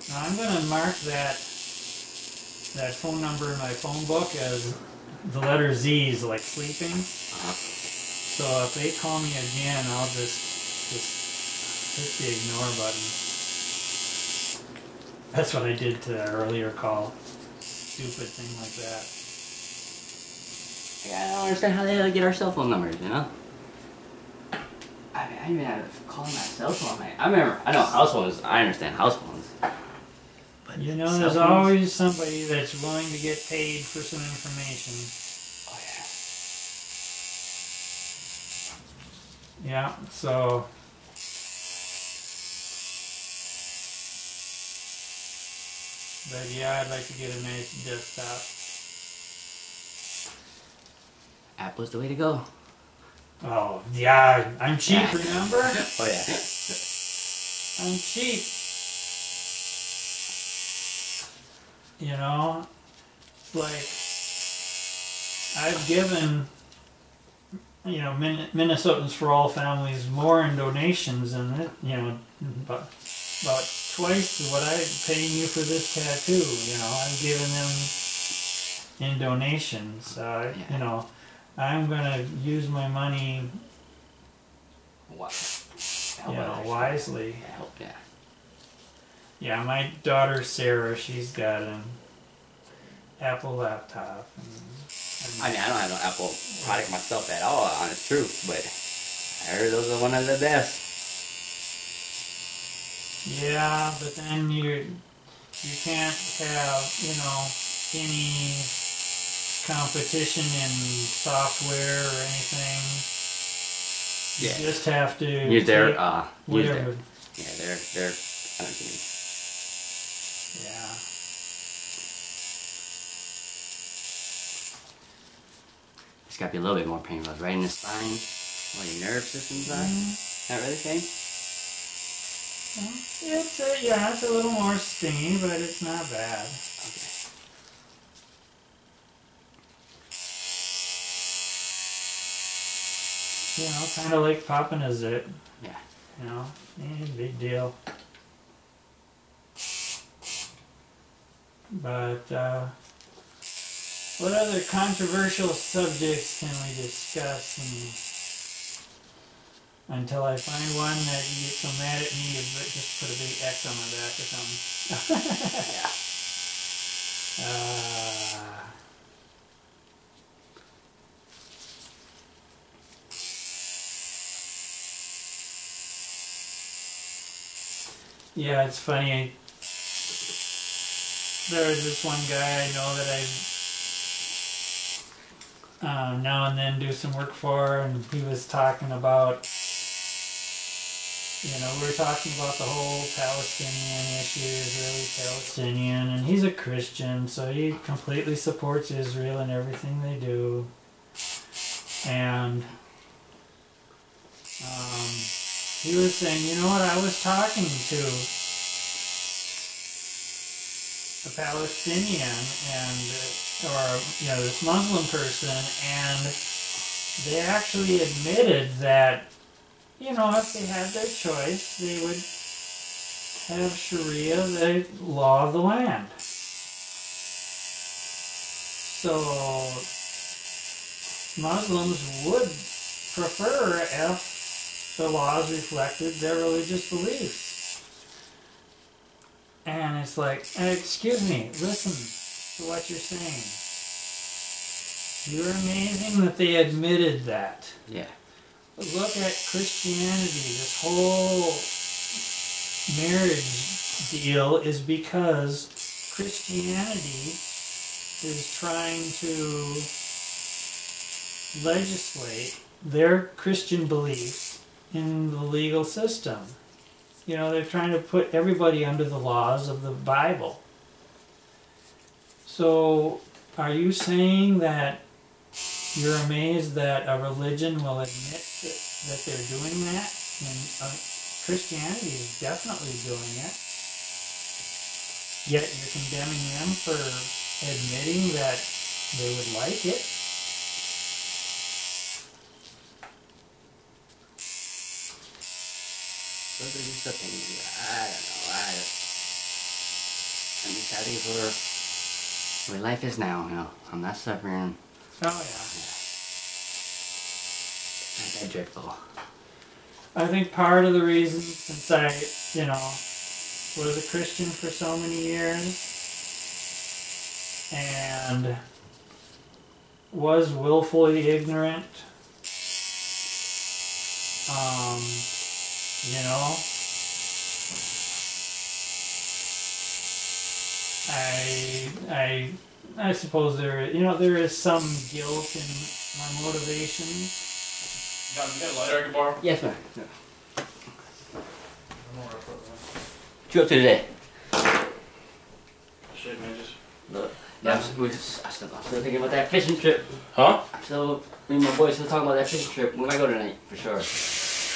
now I'm going to mark that phone number in my phone book as the letter Z's, like sleeping. So if they call me again, I'll just hit the ignore button. That's what I did to that earlier call. Stupid thing like that. Yeah, I don't understand how they get our cell phone numbers, I mean, I even had to call my cell phone. I know house phones, I understand house phones. But there's always somebody that's willing to get paid for some information. Oh, yeah. Yeah, so. But yeah, I'd like to get a nice desktop. Apple's the way to go. Oh, yeah, I'm cheap, remember? Oh, yeah. I'm cheap. Like, I've given, Minnesotans for All Families more in donations than it, about twice what I'm paying you for this tattoo. I'm giving them in donations. I'm gonna use my money, wisely. Yeah. Yeah, my daughter Sarah, she's got an Apple laptop. I mean, I don't have no Apple product myself at all, honest truth, but I heard those are one of the best. Yeah, but then you can't have, any competition in software or anything. You just have to use their whatever. Their I don't know. Yeah. It's got to be a little bit more painful, right in the spine, where your nerve system's on. Not really same? It's a little more stingy, but it's not bad. Okay. Kind of like popping a zip. Yeah. Big deal. But, what other controversial subjects can we discuss? Until I find one that you get so mad at me, you just put a big X on my back or something. Yeah, it's funny. There was this one guy I know that I now and then do some work for, and he was talking about, you know, we were talking about the whole Palestinian issue, Israeli-Palestinian, and he's a Christian, so he completely supports Israel and everything they do. And he was saying, you know what, I was talking to a Palestinian and, or, you know, this Muslim person, and they actually admitted that, you know, if they had their choice, they would have Sharia, the law of the land. So Muslims would prefer if the laws reflected their religious beliefs. And it's like, excuse me, listen to what you're saying. You're amazing that they admitted that. Yeah. Look at Christianity. This whole marriage deal is because Christianity is trying to legislate their Christian beliefs in the legal system. You know, they're trying to put everybody under the laws of the Bible. So, are you saying that you're amazed that a religion will admit that they're doing that? And Christianity is definitely doing it. Yet you're condemning them for admitting that they would like it. Those are just the things, I don't know, I'm just happy for the way life is now, you know. I'm not suffering. Oh yeah. Not that dreadful. I think part of the reason, since I, you know, was a Christian for so many years and was willfully ignorant, you know, I suppose there, you know, there is some guilt in my motivation. You got a lighter I can borrow? Yes, ma'am. Yeah. What you up to today? Shit, man, just... Look, yeah, I'm still thinking about that fishing trip. Huh? So, me and my boys still talking about that fishing trip. We might go tonight, for sure.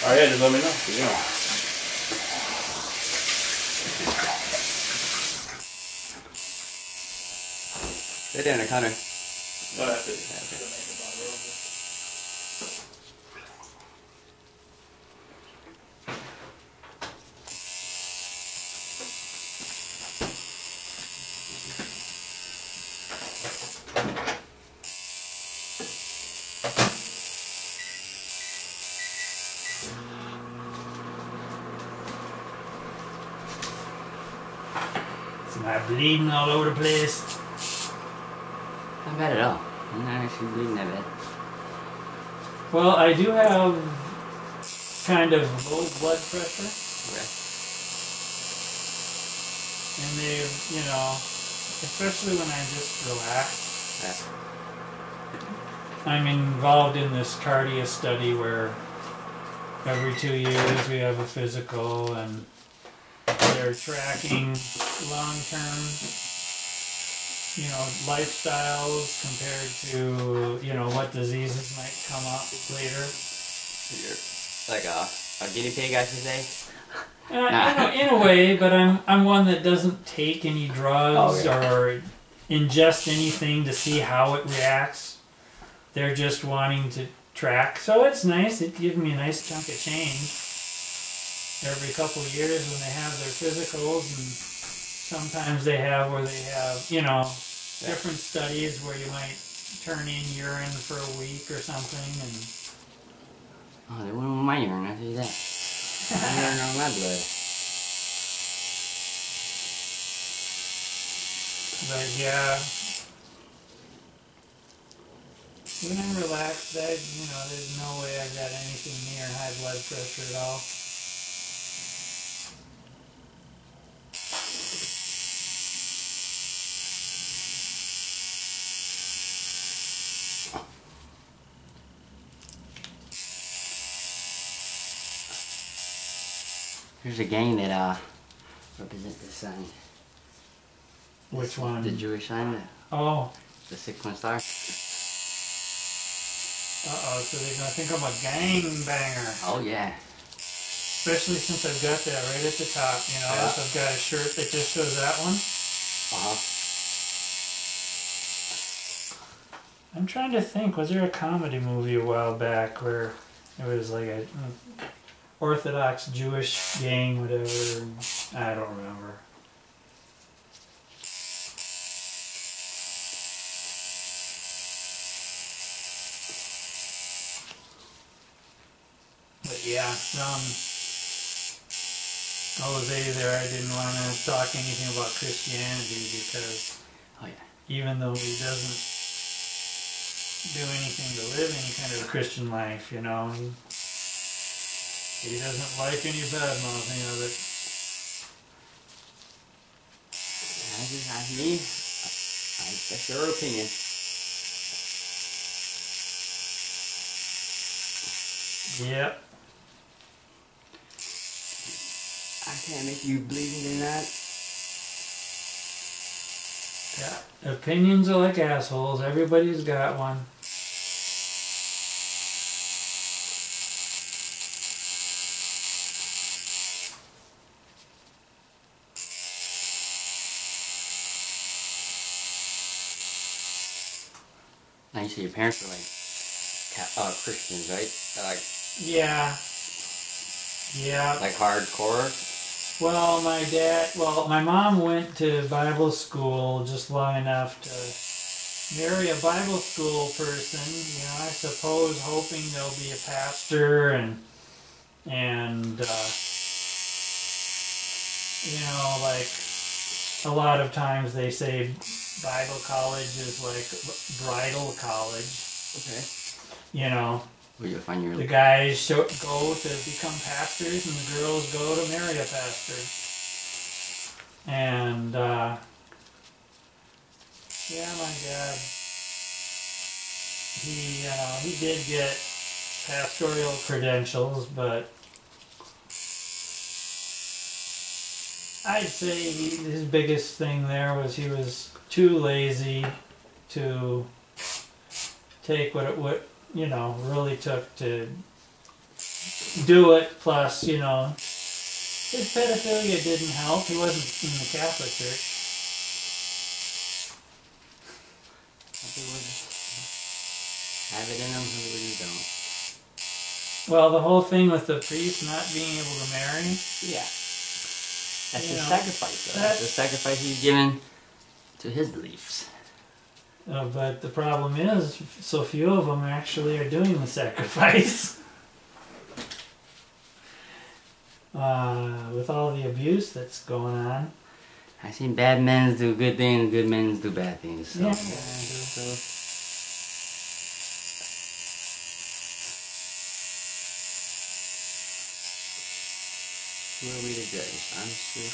Alright, yeah, just let me know. Yeah. Right there in the counter. No, that's it. Yeah, okay. It's not bleeding all over the place. Not bad at all. I'm not actually bleeding that bad. Well, I do have kind of low blood pressure. Okay. And they, you know, especially when I just relax. Yeah. I'm involved in this cardia study where every 2 years we have a physical, and they're tracking long-term, you know, lifestyles compared to, you know, what diseases might come up later. You're like a guinea pig, I should say. In a way, but I'm one that doesn't take any drugs or ingest anything to see how it reacts. They're just wanting to track, so it's nice. It gives me a nice chunk of change every couple of years when they have their physicals, and sometimes they have where they have, you know, different studies where you might turn in urine for a week or something, and Oh, they went with my urine, I'll tell you that. My urine on my blood. But yeah, when I'm relaxed, there's no way I got anything near high blood pressure at all. Here's a gang that represent this sign. Which one? The Jewish sign, Oh. the 6-point star. Uh-oh, so they're going to think I'm a gangbanger. Oh yeah. Especially since I've got that right at the top, you know, Yeah. so I've got a shirt that just shows that one. I'm trying to think, was there a comedy movie a while back where it was like a Orthodox Jewish gang, whatever? I don't remember. But yeah, Jose there, I didn't want to talk anything about Christianity because even though he doesn't do anything to live any kind of a Christian life, you know, he doesn't like any bad mouthing of it. That's your opinion. Yep. I can't make you believe it or not. Yeah. Opinions are like assholes. Everybody's got one. Now you say your parents were like Christians, right? Yeah. Yeah. Like hardcore? Well, my mom went to Bible school just long enough to marry a Bible school person, you know, I suppose hoping they'll be a pastor and you know, like a lot of times they say Bible college is like bridal college. Okay. You know, where you'll find your... The guys go to become pastors and the girls go to marry a pastor. And, yeah, my dad, he did get pastoral credentials, but I'd say his biggest thing there was he was too lazy to take what it would, you know, really took to do it. Plus, you know, his pedophilia didn't help. He wasn't in the Catholic Church. Have it in them, who don't. Well, the whole thing with the priest not being able to marry. Yeah. That's the sacrifice, though. That's the sacrifice he's given to his beliefs. But the problem is, so few of them actually are doing the sacrifice. With all the abuse that's going on. I've seen bad men do good things, good men do bad things. So. Yeah. Who are we to judge? Honestly.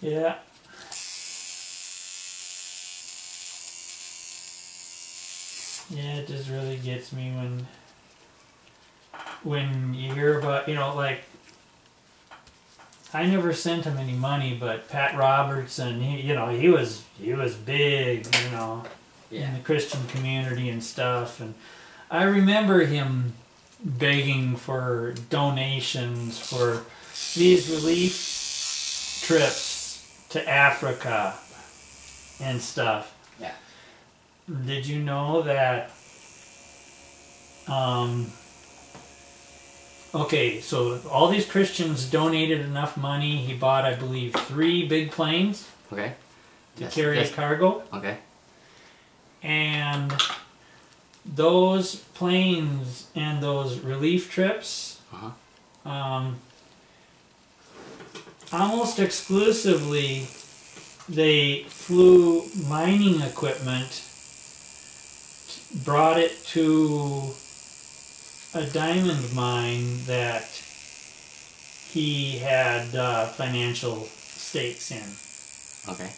Yeah. Yeah, it just really gets me when you hear about, you know, like, I never sent him any money, but Pat Robertson, he was big, you know, in the Christian community and stuff, and I remember him begging for donations for these relief trips to Africa and stuff. Yeah. Did you know that, okay, so all these Christians donated enough money, he bought, I believe, 3 big planes to carry a cargo. Okay. And those planes and those relief trips, almost exclusively, they flew mining equipment, brought it to a diamond mine that he had financial stakes in. Okay.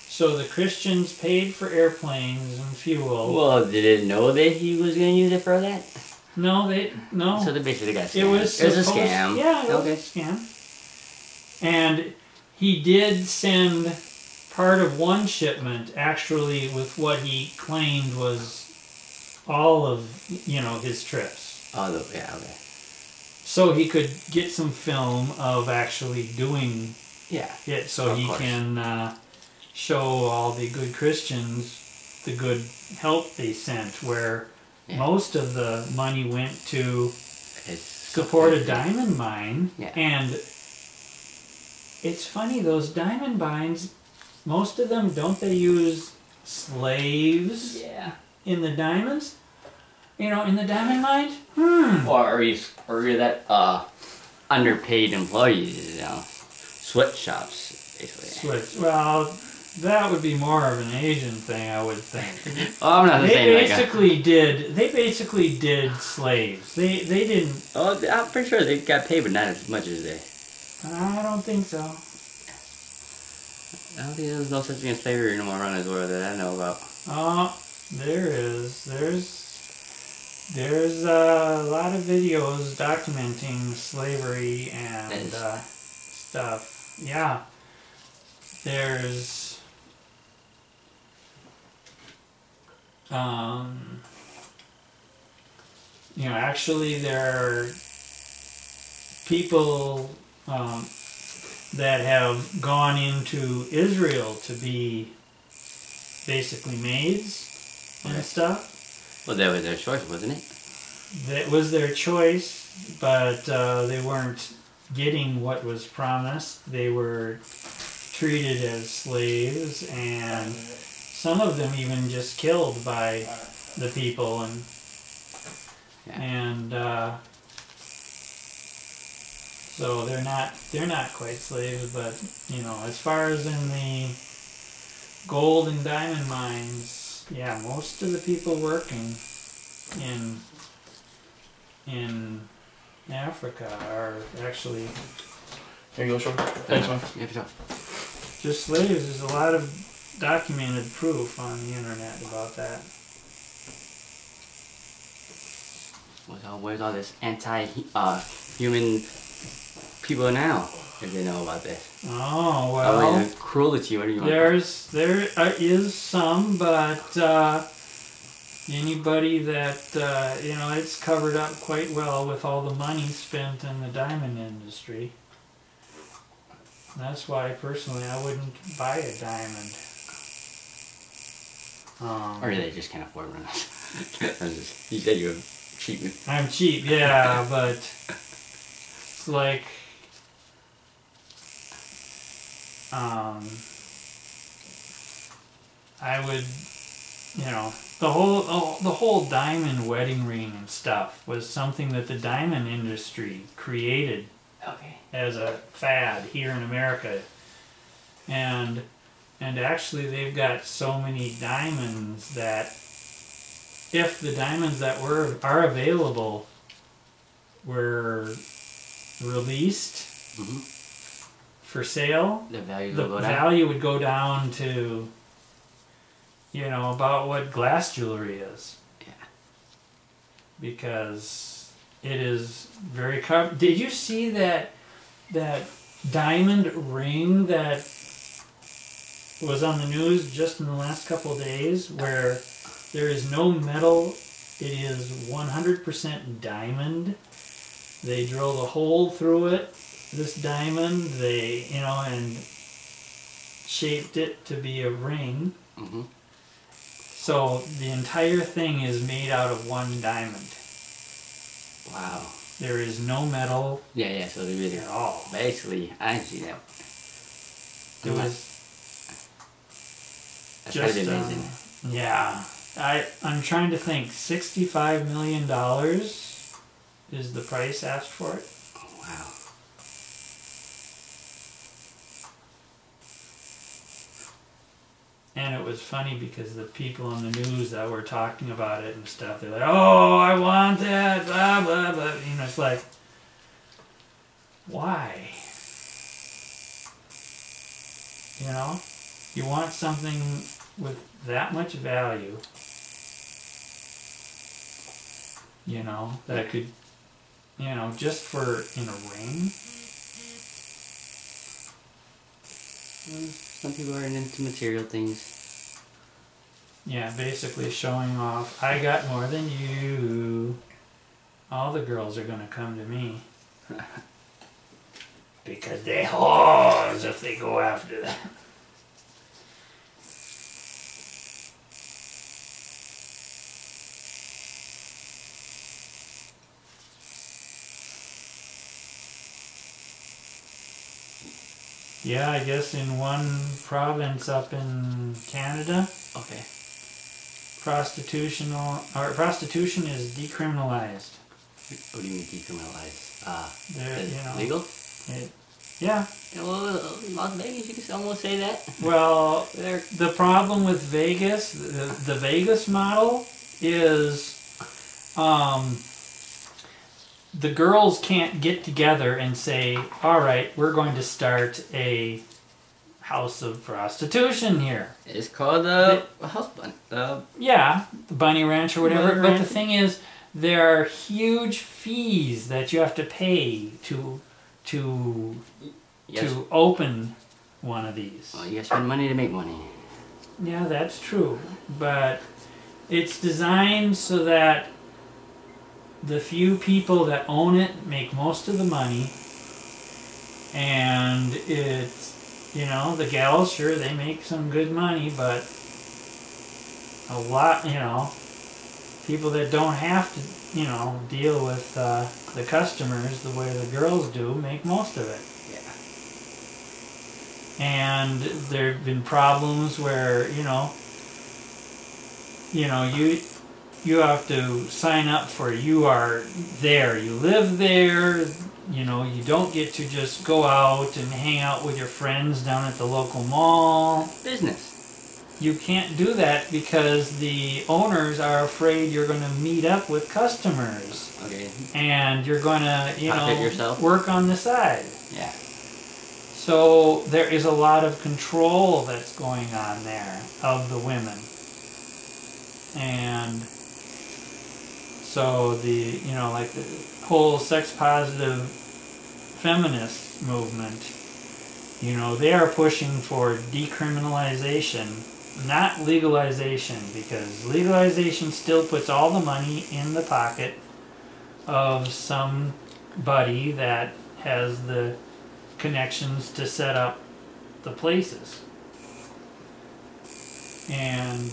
So the Christians paid for airplanes and fuel. Well, did it know that he was going to use it for that? No. So they basically got scammed. It was a scam. Yeah, it was okay. a scam. And he did send part of one shipment, actually, with what he claimed was all of, his trips. Oh, yeah, okay. So he could get some film of actually doing it, so he can show all the good Christians the good help they sent, where most of the money went to support a diamond mine. Yeah. And it's funny, those diamond mines, most of them, don't they use slaves in the diamonds? In the diamond mines? Or you're that underpaid employees, sweatshops, basically. Well, that would be more of an Asian thing, I would think. Oh, I'm not They saying basically did slaves. They didn't. Oh, I'm pretty sure they got paid, but not as much as they. I don't think so. I don't think there's no such thing as slavery anymore around this world that I know about. Oh, there is. There's a lot of videos documenting slavery and stuff. Yeah. There's actually there are people that have gone into Israel to be basically maids and stuff. Well, that was their choice, wasn't it? That was their choice, but they weren't getting what was promised. They were treated as slaves, and some of them even just killed by the people, and so they're not quite slaves. But as far as in the gold and diamond mines, most of the people working in Africa are actually Here you go, Short. Thanks, man. Yeah, for sure. just slaves. There's a lot of documented proof on the internet about that. Where's all this anti-human people now? If they know about this. Oh well. Cruelty. What do you want? There is some, but anybody that it's covered up quite well with all the money spent in the diamond industry. That's why personally I wouldn't buy a diamond. Or they just can't afford one. You said you were cheap. I'm cheap, yeah, but it's like I would, the whole diamond wedding ring and stuff was something that the diamond industry created as a fad here in America, and actually they've got so many diamonds that if the diamonds that are available were released for sale, the value would go down to about what glass jewelry is. Yeah. Because it is very Did you see that diamond ring that was on the news just in the last couple of days, where there is no metal, it is 100% diamond. They drilled a hole through it, this diamond, and shaped it to be a ring. So the entire thing is made out of one diamond. Wow. There is no metal. Yeah, so they really at all. Basically, I see that. It was That's gotta be amazing. Yeah. I'm trying to think. $65 million is the price asked for it. Oh, wow. And it was funny because the people on the news that were talking about it and stuff, they're like, "Oh, I want that, blah, blah, blah." You know, it's like, why? You know? You want something with that much value, you know, that could, you know, just for in a ring. Some people are into material things. Yeah, basically showing off, I got more than you. All the girls are gonna come to me. Because they whores if they go after that. Yeah, I guess in one province up in Canada, Okay. prostitution is decriminalized. What do you mean decriminalized? They're, Is you it know, legal? Yeah. Yeah, well, Las Vegas, you can almost say that. Well, the problem with Vegas, the Vegas model is, the girls can't get together and say, "All right, we're going to start a house of prostitution here." It's called a house bunny. Yeah, the Bunny Ranch or whatever. Bunny But Ranch. the thing is, there are huge fees that you have to pay to Yes. open one of these. Well, you gotta spend money to make money. Yeah, that's true. But it's designed so that the few people that own it make most of the money. And it's, you know, the gals, sure, they make some good money, but a lot, you know, people that don't have to, you know, deal with the customers the way the girls do make most of it. And there have been problems where, you know, you have to sign up for, you are there, you live there, you know, you don't get to just go out and hang out with your friends down at the local mall. Business. You can't do that because the owners are afraid you're going to meet up with customers. Okay. And you're going to, you Pocket know, yourself. work on the side. Yeah. So there is a lot of control that's going on there of the women. And so the, you know, like the whole sex positive feminist movement, you know, they are pushing for decriminalization, not legalization, because legalization still puts all the money in the pocket of somebody that has the connections to set up the places. And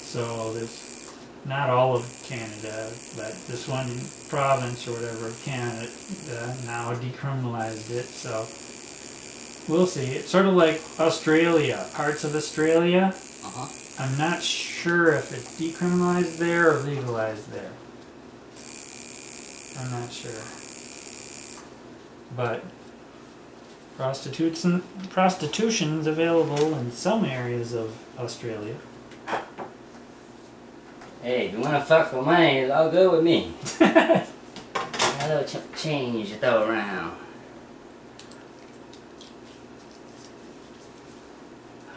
so there's not all of Canada, but this one province or whatever of Canada now decriminalized it, so we'll see. It's sort of like Australia, parts of Australia. I'm not sure if it's decriminalized there or legalized there. I'm not sure. But prostitution's available in some areas of Australia. Hey, if you wanna fuck for money, it's all good with me. A little change to throw around.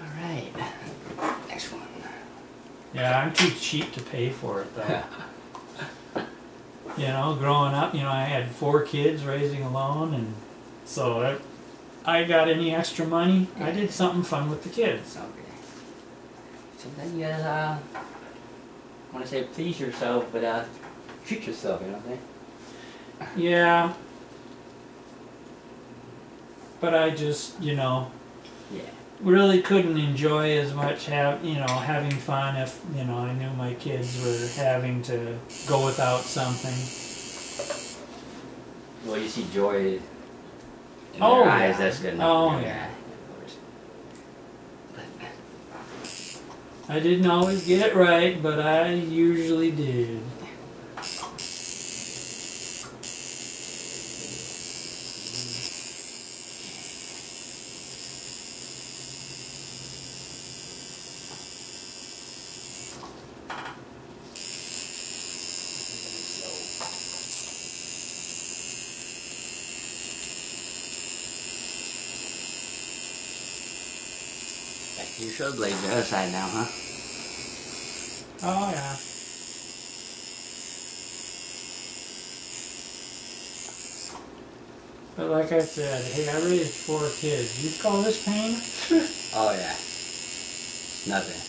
Alright. Next one. Yeah, I'm too cheap to pay for it though. You know, growing up, you know, I had 4 kids raising alone, and so I got any extra money, I did something fun with the kids. Okay. Sometimes you gotta, I wanna say please yourself, but treat yourself, you know what I'm saying? Yeah. But I just, you know, Yeah. really couldn't enjoy as much having fun if, you know, I knew my kids were having to go without something. Well, you see joy in Oh, their eyes, yeah. that's good enough. Oh, for me. yeah. I didn't always get it right, but I usually did. You should blade the other side now, huh? Oh yeah. But like I said, hey, I raised 4 kids. You call this pain? Oh yeah. Nothing.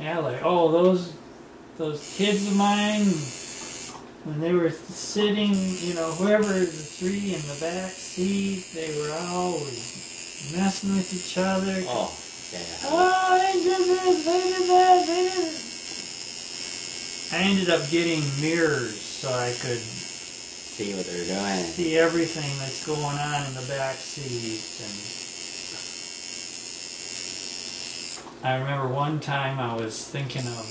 Yeah, like, oh, those kids of mine, when they were sitting, you know, whoever the 3 in the back seat, they were always messing with each other. Oh, yeah. Oh, they did this, they did that, they did it. I ended up getting mirrors so I could See what they're doing. see everything that's going on in the back seat. And I remember one time I was thinking of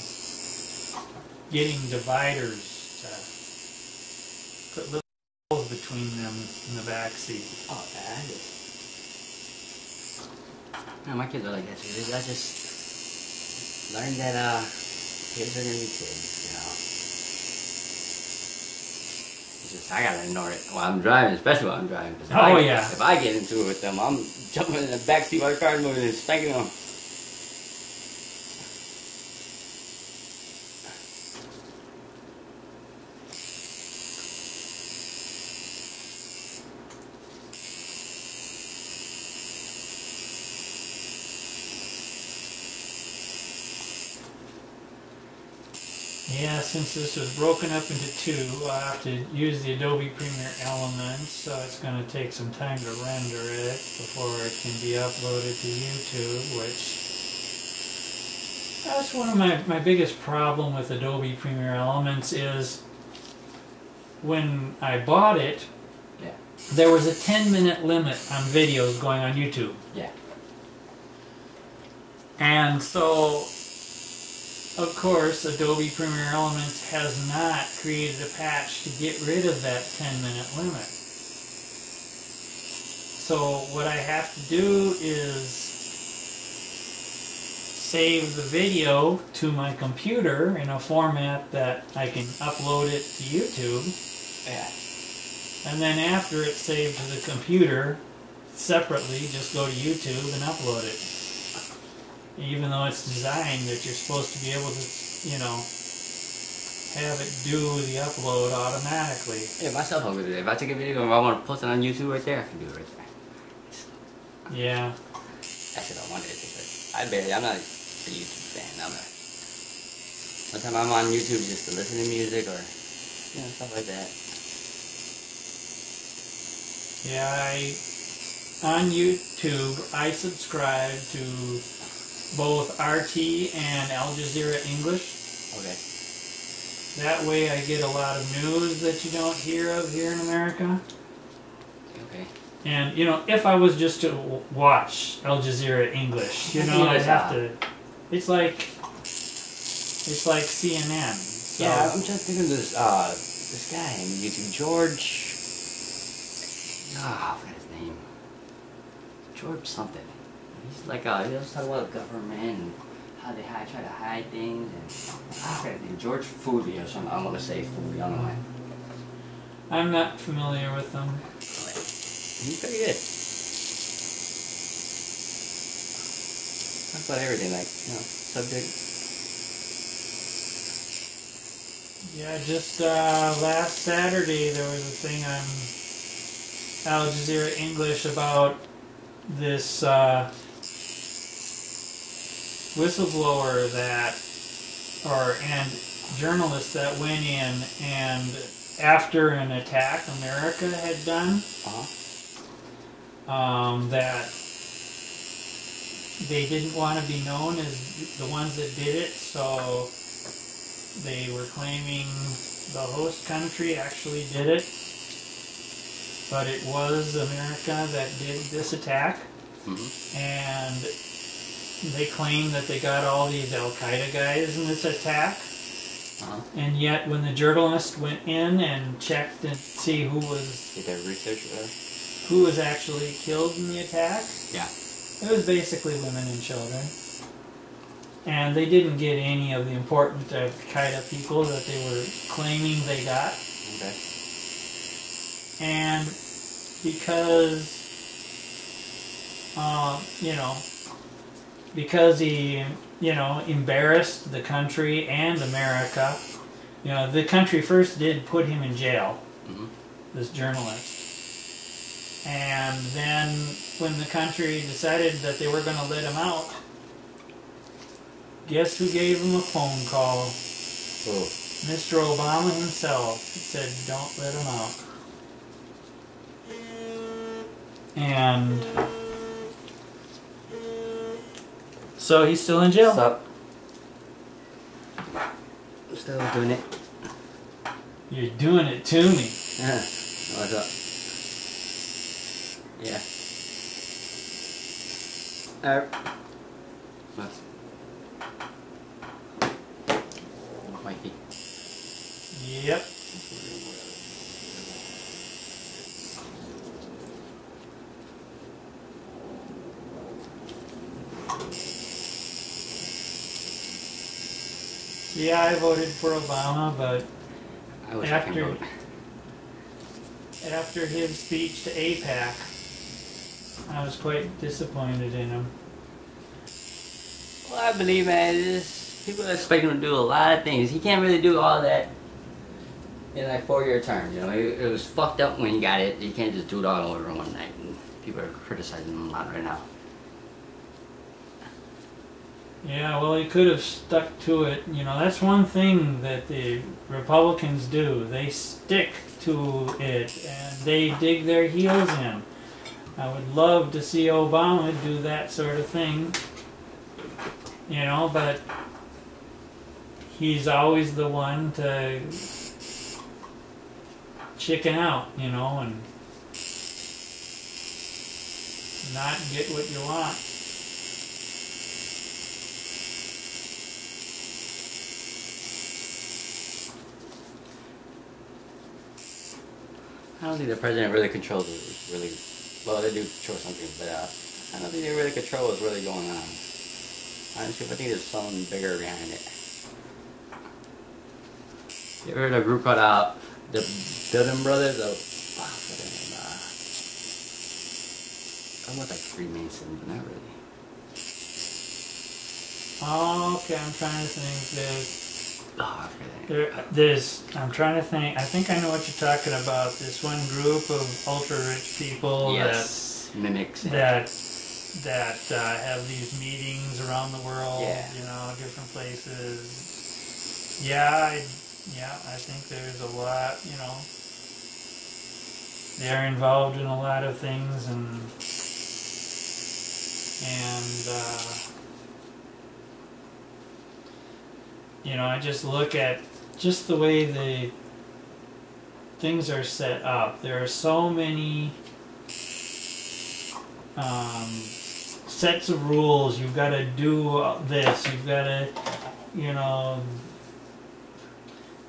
getting dividers to put little holes between them in the back seat. Oh, yeah. No, my kids are like that too. I just learned that kids are gonna be kids, you know. It's just I gotta ignore it while I'm driving, especially while I'm driving. If I get into it with them, I'm jumping in the back seat while the car's moving and spanking them. Yeah, since this was broken up into 2, I'll have to use the Adobe Premiere Elements, so it's going to take some time to render it before it can be uploaded to YouTube, which that's one of my biggest problem with Adobe Premiere Elements is when I bought it, yeah, there was a 10-minute limit on videos going on YouTube. Yeah. And so, of course, Adobe Premiere Elements has not created a patch to get rid of that 10-minute limit. So what I have to do is save the video to my computer in a format that I can upload it to YouTube. Yeah. And then after it's saved to the computer, separately, just go to YouTube and upload it. Even though it's designed that you're supposed to be able to, you know, have it do the upload automatically. Yeah, my cell phone could do that. If I take a video and I want to post it on YouTube right there, I can do it right there. Yeah. Actually, I wanted to, but I'm not a YouTube fan. One time I'm on YouTube just to listen to music or, you know, stuff like that. Yeah, on YouTube, I subscribe to both RT and Al Jazeera English. Okay. That way I get a lot of news that you don't hear of here in America. Okay. And, you know, if I was just to watch Al Jazeera English, you know, I'd have to... It's like CNN. So. Yeah, I'm just thinking of this guy on YouTube, George... I forgot his name. George something. He's like, he was talking about government and how they try to hide things. And I forgot his name. George Foodie or something. I'm going to say Foodie, I don't know why. I'm not familiar with them. He's pretty good. Talk about everything, like, you know, subject. Yeah, just last Saturday there was a thing on Al Jazeera English about this whistleblower and journalist that went in and after an attack America had done, that they didn't want to be known as the ones that did it, so they were claiming the host country actually did it. but it was America that did this attack, and they claim that they got all these Al-Qaeda guys in this attack, and yet when the journalist went in and checked and see who was Did their research or whatever? who was actually killed in the attack, Yeah. it was basically women and children. And they didn't get any of the important Al-Qaeda people that they were claiming they got. Okay. And because, because he, embarrassed the country and America, the country first did put him in jail, this journalist. And then when the country decided that they were going to let him out, guess who gave him a phone call? Oh. Mr. Obama himself said, don't let him out. And so he's still in jail. What's up? I'm still doing it. You're doing it to me. Yeah. What's up? Yeah. What? Mikey. Yep. Yeah, I voted for Obama, but I wish I could vote. after his speech to AIPAC, I was quite disappointed in him. Well, I believe, man, people expect him to do a lot of things. He can't really do all that in like 4-year terms. It was fucked up when he got it. You can't just do it all over in one night. And people are criticizing him a lot right now. Yeah, well, he could have stuck to it. That's one thing that the Republicans do. They stick to it, and they dig their heels in. I would love to see Obama do that sort of thing, but he's always the one to chicken out, and not get what you want. I don't think the president really controls really. Well, they do control something, but I don't think they really control what's really going on. Honestly, I think there's something bigger behind it. You ever heard of a group called the Building Brothers? What's their name? Almost like Freemason, but not really. Oh, okay, I'm trying to think. Oh, I forget I'm trying to think. I think I know what you're talking about. This one group of ultra-rich people yes, mimics that have these meetings around the world. Yeah. Different places. Yeah, I think there's a lot. They're involved in a lot of things, and I just look at just the way the things are set up. There are so many sets of rules. You've got to do this. You've got to,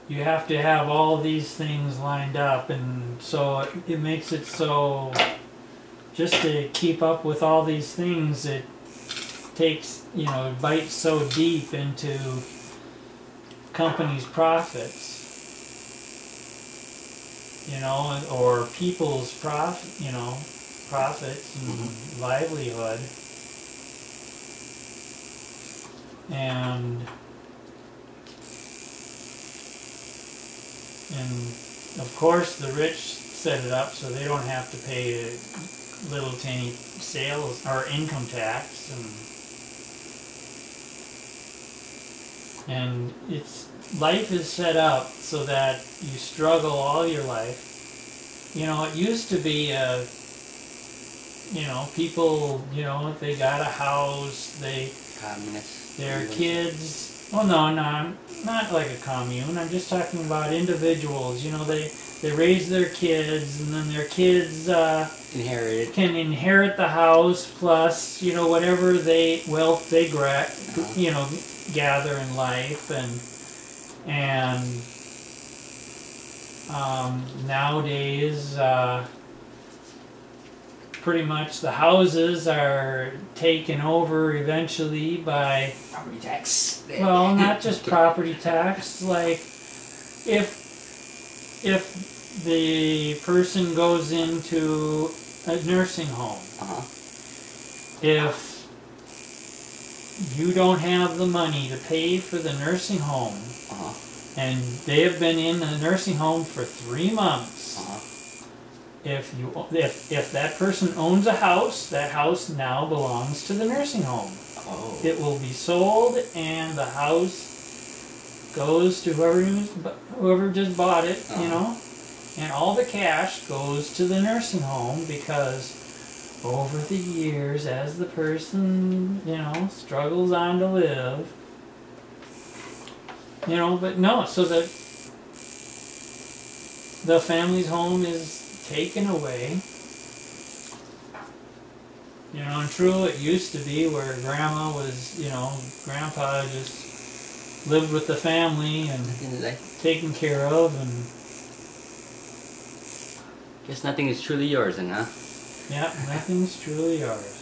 you have to have all these things lined up, and so it makes it so just to keep up with all these things, it takes, it bites so deep into companies' profits, or people's profits and livelihood. And of course the rich set it up so they don't have to pay a little tiny sales or income tax, and life is set up so that you struggle all your life. It used to be people, if they got a house, Communists. their kids Well, no, not like a commune. I'm just talking about individuals. You know, they raise their kids, and then their kids Inherited. can inherit the house plus, you know, whatever wealth they you know, gather in life, and nowadays. Pretty much the houses are taken over eventually by Property tax. well, not just property tax. Like if the person goes into a nursing home, if you don't have the money to pay for the nursing home, and they have been in the nursing home for 3 months. If that person owns a house, that house now belongs to the nursing home. Oh. It will be sold, and the house goes to whoever just bought it, you know, and all the cash goes to the nursing home because over the years, as the person, you know, struggles on to live, you know, but no, so the family's home is taken away. You know, and true, it used to be where grandma was, you know, grandpa just lived with the family and taken care of, and guess nothing is truly yours, then, huh? yeah, nothing's truly yours.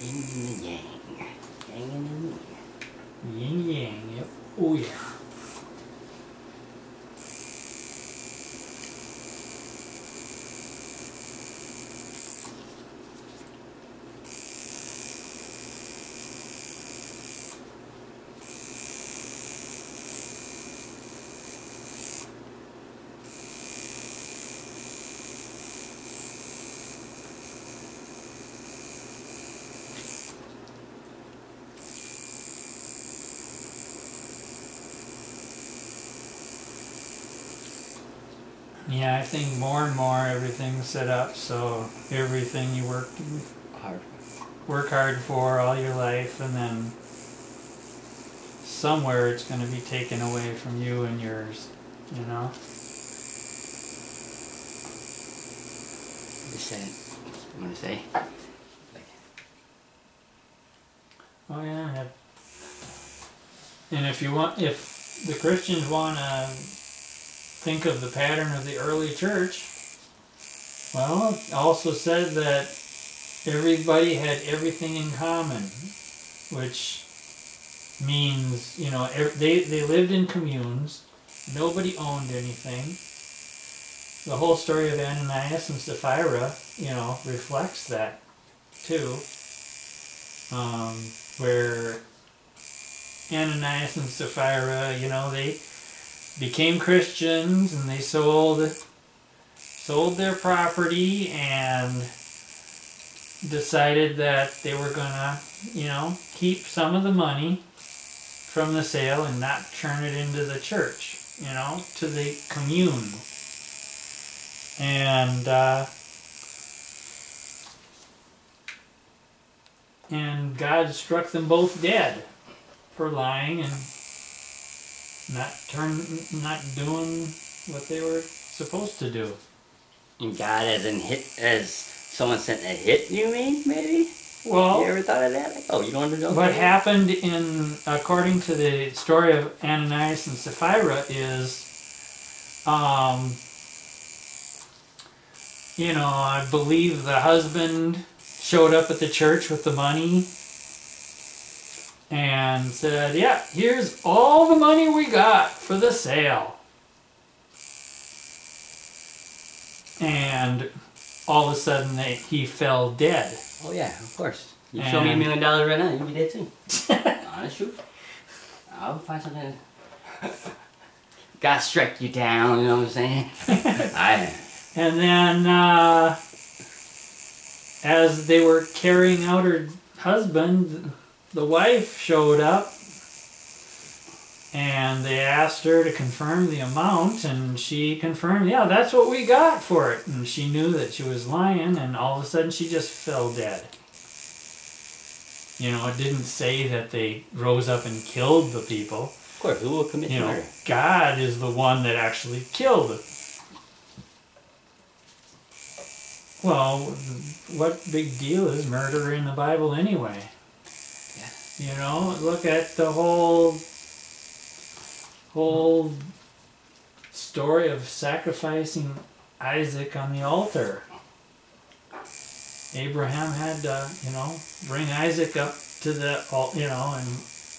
Yin and yang. Yang and yang. Yin yang, yep. Oh yeah. Yeah, I think more and more everything's set up so everything you work hard for all your life, and then somewhere it's going to be taken away from you and yours, you know? Just saying. I'm gonna say. Oh yeah. And if the Christians want to think of the pattern of the early church, well, it also said that everybody had everything in common, which means, you know, they lived in communes, nobody owned anything. The whole story of Ananias and Sapphira, you know, reflects that too, where Ananias and Sapphira, you know, they became Christians and they sold their property and decided that they were gonna, you know, keep some of the money from the sale and not turn it into the church, you know, to the commune. And God struck them both dead for lying and not doing what they were supposed to do. And God as someone sent a hit, you mean, maybe? Well, you ever thought of that? Like, oh, you don't want to know? What happened according to the story of Ananias and Sapphira is, you know, I believe the husband showed up at the church with the money and said, yeah, here's all the money we got for the sale. And all of a sudden he fell dead. Oh yeah, of course. You show me $1 million right now, you'd be dead too. Honest truth. I'll find something. God struck you down, you know what I'm saying? And then as they were carrying out her husband, the wife showed up And they asked her to confirm the amount, and she confirmed, yeah, that's what we got for it. And she knew that she was lying, and all of a sudden she just fell dead. You know, it didn't say that they rose up and killed the people. Of course, who will commit murder? God is the one that actually killed it. Well, what big deal is murder in the Bible anyway? Yeah. You know, look at the whole story of sacrificing Isaac on the altar. Abraham had to, bring Isaac up to the, and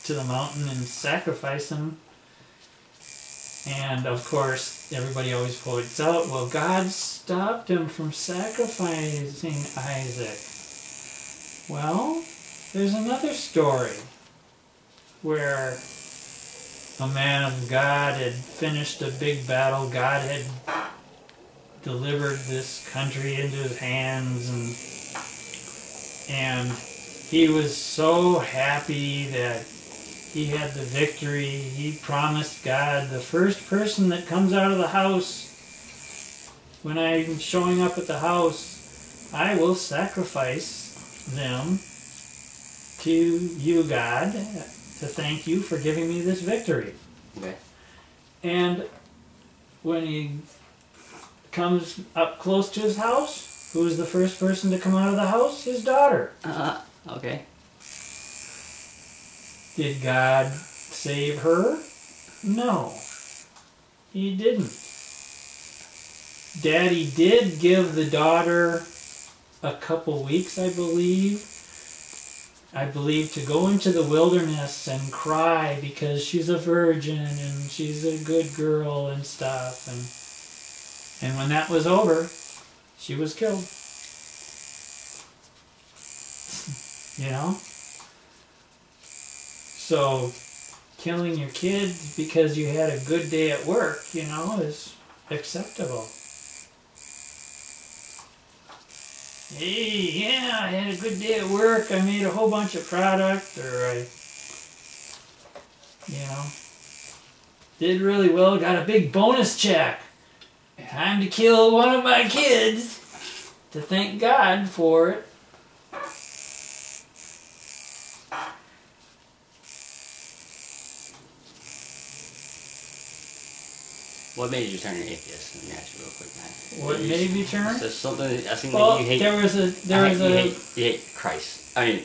to the mountain and sacrifice him. And of course, everybody always points out, well, God stopped him from sacrificing Isaac. Well, there's another story where a man of God had finished a big battle. God had delivered this country into his hands, and he was so happy that he had the victory. He promised God, the first person that comes out of the house, when I'm showing up at the house, I will sacrifice them to you, God, to thank you for giving me this victory. Okay. And when he comes up close to his house, who's the first person to come out of the house? His daughter. Okay. Did God save her? No, he didn't. Daddy did give the daughter a couple weeks, I believe, to go into the wilderness and cry because she's a virgin and she's a good girl and stuff. And when that was over, she was killed. You know? So, killing your kids because you had a good day at work, is acceptable. Hey, yeah, I had a good day at work. I made a whole bunch of product, or I, did really well, got a big bonus check. Time to kill one of my kids to thank God for it. What made you turn an atheist? Let me ask you real quick, man. What made me turn? There's something, I think Well, that you hate. You hate Christ. I mean,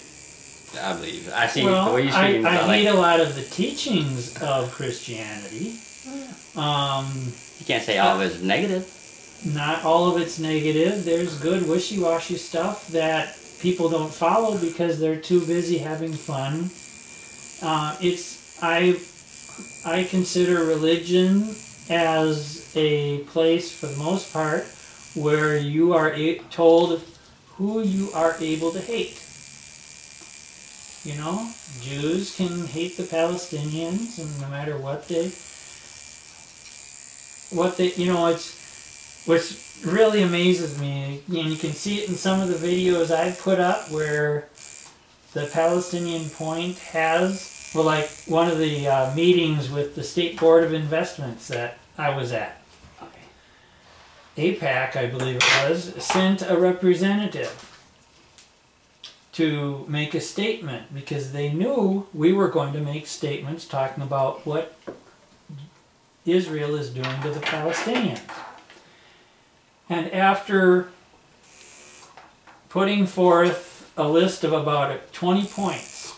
I believe. I see the way you're speaking. I hate a lot of the teachings of Christianity. You can't say all of it's negative. Not all of it's negative. There's good wishy-washy stuff that people don't follow because they're too busy having fun. I consider religion as a place, for the most part, where you are told who you are able to hate. Jews can hate the Palestinians, and no matter what which really amazes me, and you can see it in some of the videos I've put up where the Palestinian Point has, well, like one of the meetings with the State Board of Investments that I was at. Okay. AIPAC, I believe it was, sent a representative to make a statement because they knew we were going to make statements talking about what Israel is doing to the Palestinians. And after putting forth a list of about 20 points,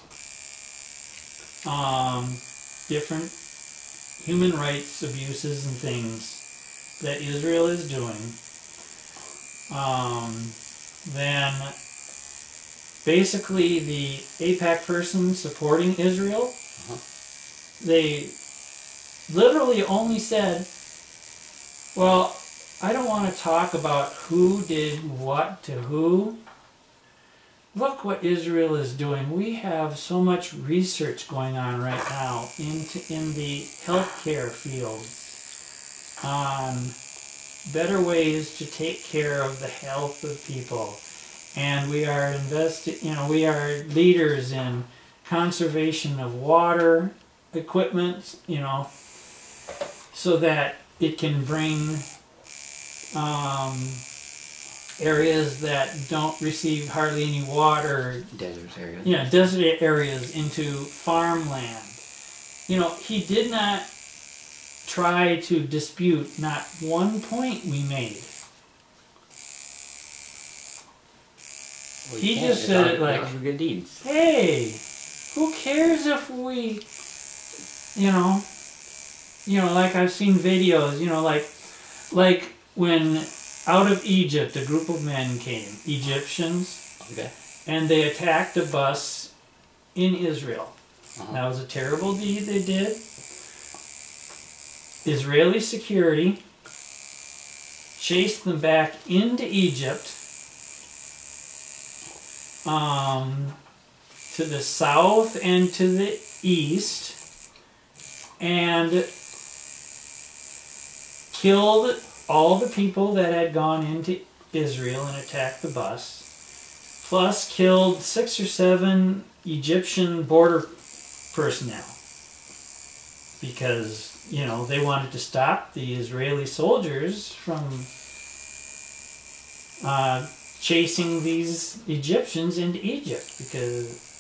different human rights abuses and things that Israel is doing, then basically the AIPAC person supporting Israel, they literally only said, well, I don't want to talk about who did what to who. Look what Israel is doing. We have so much research going on right now in the healthcare field on better ways to take care of the health of people. And we are we are leaders in conservation of water, equipment, you know, so that it can bring areas that don't receive hardly any water, Desert area. yeah, desert areas into farmland. You know, he did not try to dispute not one point we made. Well, He can't. just It's said all- it like, all for good deeds. hey, who cares if we, you know, like I've seen videos, you know, like when out of Egypt a group of men came, Egyptians, Okay. and they attacked a bus in Israel. Uh-huh. That was a terrible deed they did. Israeli security chased them back into Egypt, to the south and to the east, and killed all the people that had gone into Israel and attacked the bus, plus killed 6 or 7 Egyptian border personnel, because, you know, they wanted to stop the Israeli soldiers from chasing these Egyptians into Egypt,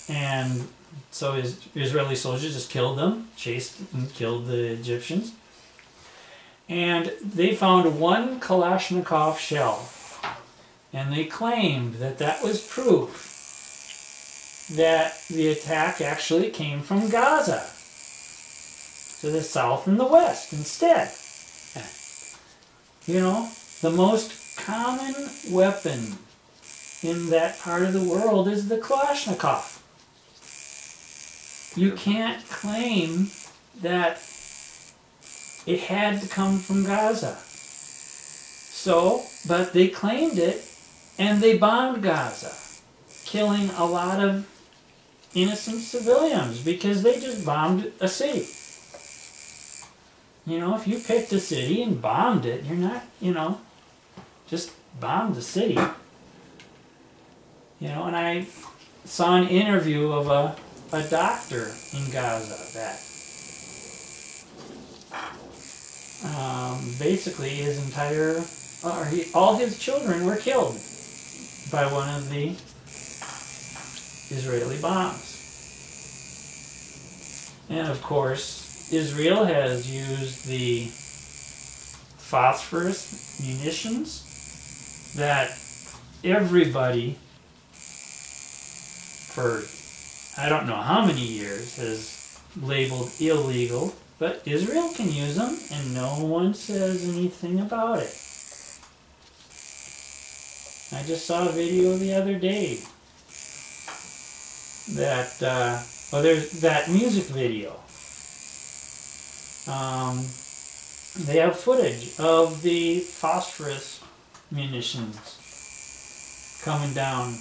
and so Israeli soldiers just killed them, chased and killed the Egyptians. And they found 1 Kalashnikov shell, and they claimed that that was proof that the attack actually came from Gaza, to the south and the west instead. You know, the most common weapon in that part of the world is the Kalashnikov. You can't claim that it had to come from Gaza. So, but they claimed it, and they bombed Gaza, killing a lot of innocent civilians because they just bombed a city. You know, if you picked a city and bombed it, you're not, you know, just bombed the city. You know, and I saw an interview of a doctor in Gaza that basically his entire, all his children were killed by one of the Israeli bombs. And of course, Israel has used the phosphorus munitions that everybody for I don't know how many years has labeled illegal, but Israel can use them and no one says anything about it. I just saw a video the other day that, there's that music video. They have footage of the phosphorus munitions coming down.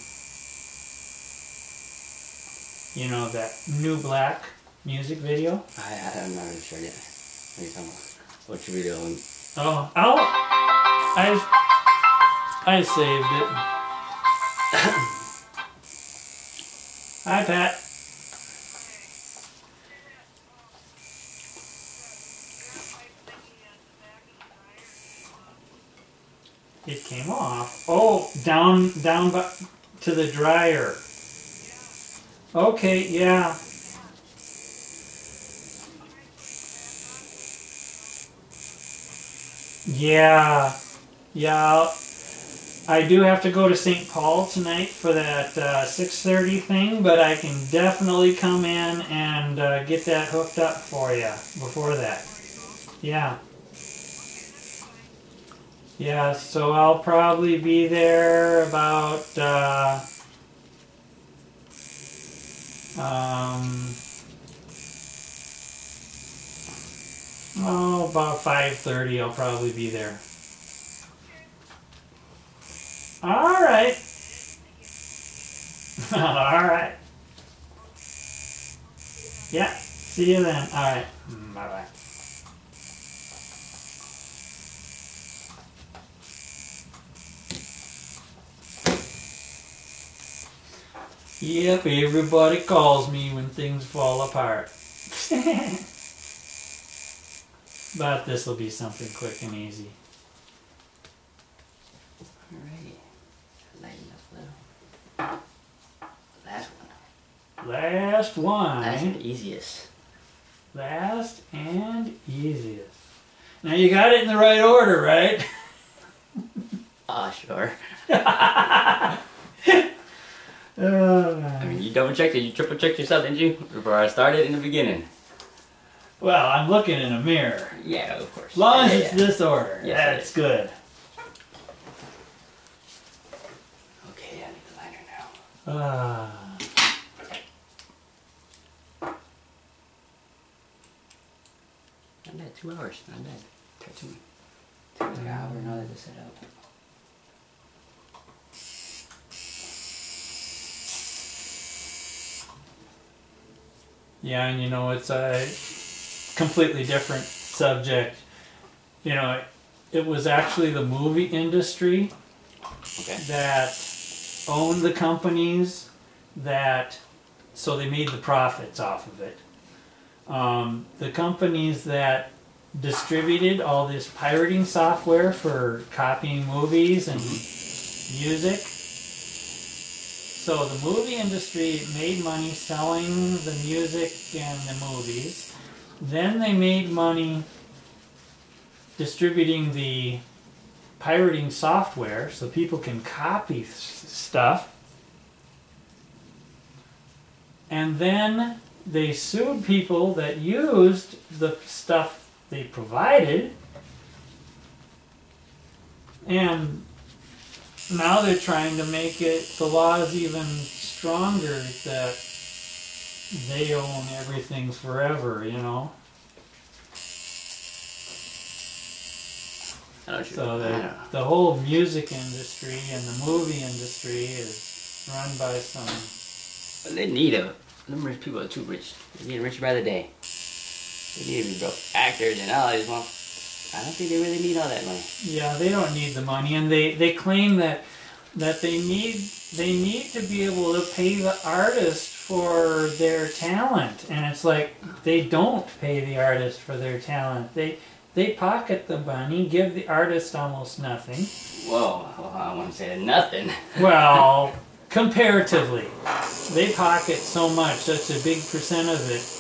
You know, that New Black music video? I'm not really sure yet. What are you talking about? What's your video? Oh, I saved it. Hi, Pat. It came off. Oh, down to the dryer. Okay, yeah. Yeah. I do have to go to St. Paul tonight for that 6:30 thing, but I can definitely come in and get that hooked up for you before that. Yeah. Yeah, so I'll probably be there about about 5:30 I'll probably be there. Alright. Alright. Yeah, see you then. Alright. Bye-bye. Yep, everybody calls me when things fall apart. But this will be something quick and easy. Alrighty. Lighten up a little. Last one. Last one. Last and easiest. Last and easiest. Now you got it in the right order, right? Sure. I I mean, you double checked it, you triple checked yourself, didn't you? Before I started in the beginning. Well, I'm looking in a mirror. Yeah, of course. As long as Yeah, it's yeah. this order, Yes, that's good. Okay, I need the liner now. Not bad, 2 hours, not bad. Took like an hour and all that to set up. Yeah, and you know, it's a completely different subject. You know, it was actually the movie industry Okay. that owned the companies that, so they made the profits off of it. The companies that distributed all this pirating software for copying movies and music. So the movie industry made money selling the music and the movies. Then they made money distributing the pirating software so people can copy stuff. And then they sued people that used the stuff they provided. And now they're trying to make the laws even stronger that they own everything forever, you know. I know what you're So I know. the whole music industry and the movie industry is run by some... But they need them rich people are too rich. They're getting richer by the day. They need to be broke actors and all these ones. I don't think they really need all that money. Yeah, they don't need the money, and they claim that they need to be able to pay the artist for their talent, and it's like they don't pay the artist for their talent. They pocket the money, give the artist almost nothing. Whoa, I want to say nothing. Well, comparatively, they pocket so much. Such a big percentage.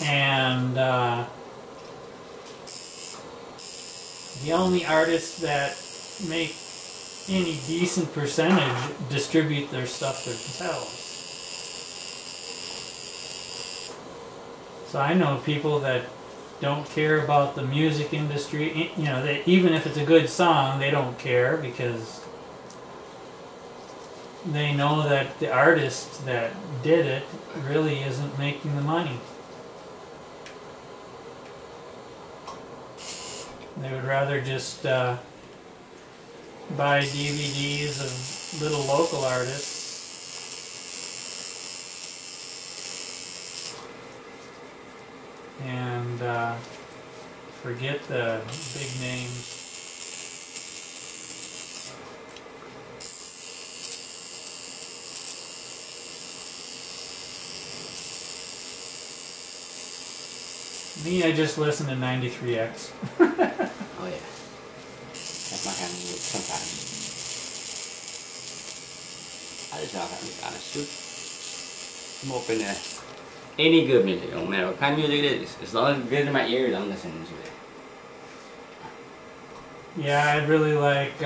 And the only artists that make any decent percentage distribute their stuff themselves. So I know people that don't care about the music industry. You know, that even if it's a good song, they don't care because they know that the artist that did it really isn't making the money. They would rather just buy DVDs of little local artists and forget the big names. Me, I just listen to 93X. Oh yeah. That's my kind of music sometimes. I just don't have to be honest with you. I'm open to any good music, no matter what kind of music it is. As long as it's good in my ears, I'm listening to it. Yeah, I really like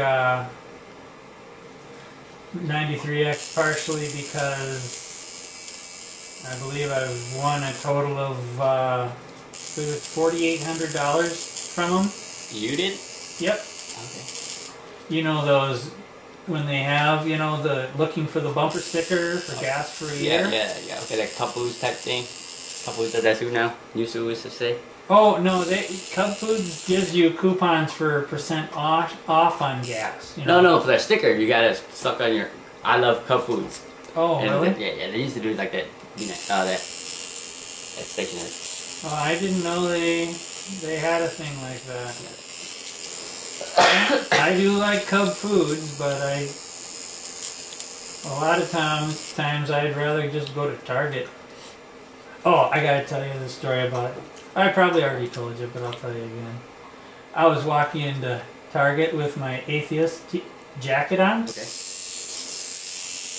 93X partially because I believe I've won a total of I believe it's $4,800 from them. You did? Yep. Okay. You know those when they have, you know, the looking for the bumper sticker for gas for a year? Yeah. Okay, like Cup Foods type thing. Cup Foods does that too now? Used to say. Oh, no, Cub Foods gives you coupons for % off on gas. You know? No, for that sticker, you gotta suck on your I love Cup Foods. Oh, And really? Yeah, they used to do it like that. You know, that stationery. Oh, I didn't know they had a thing like that. I do like Cub Foods, but A lot of times I'd rather just go to Target. Oh, I gotta tell you the story about it. I probably already told you, but I'll tell you again. I was walking into Target with my atheist jacket on. Okay.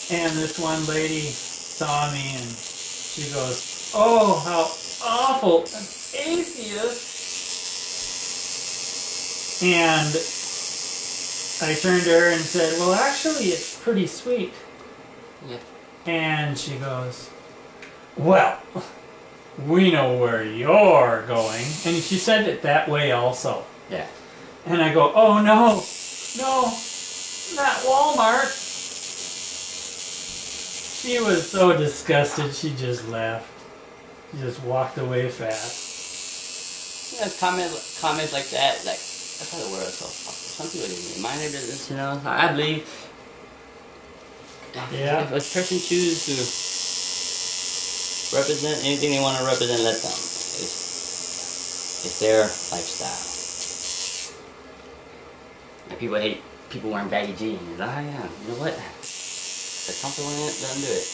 And this one lady saw me and she goes, "Oh, how awful, an atheist." And I turned to her and said, "Well, actually, it's pretty sweet." Yeah. And she goes, "Well, we know where you're going." And she said it that way also. Yeah. And I go, "Oh, no, not Walmart." She was so disgusted, she just laughed. She just walked away fast. You know, comments like that, like, that's how the world is so fucked. Some people didn't mind their business, you know. I believe Yeah. if a person chooses to represent anything they want to represent, let them. It's their lifestyle. Like people hate people wearing baggy jeans. Ah, yeah, you know what? If they're comfortable in it, let them do it.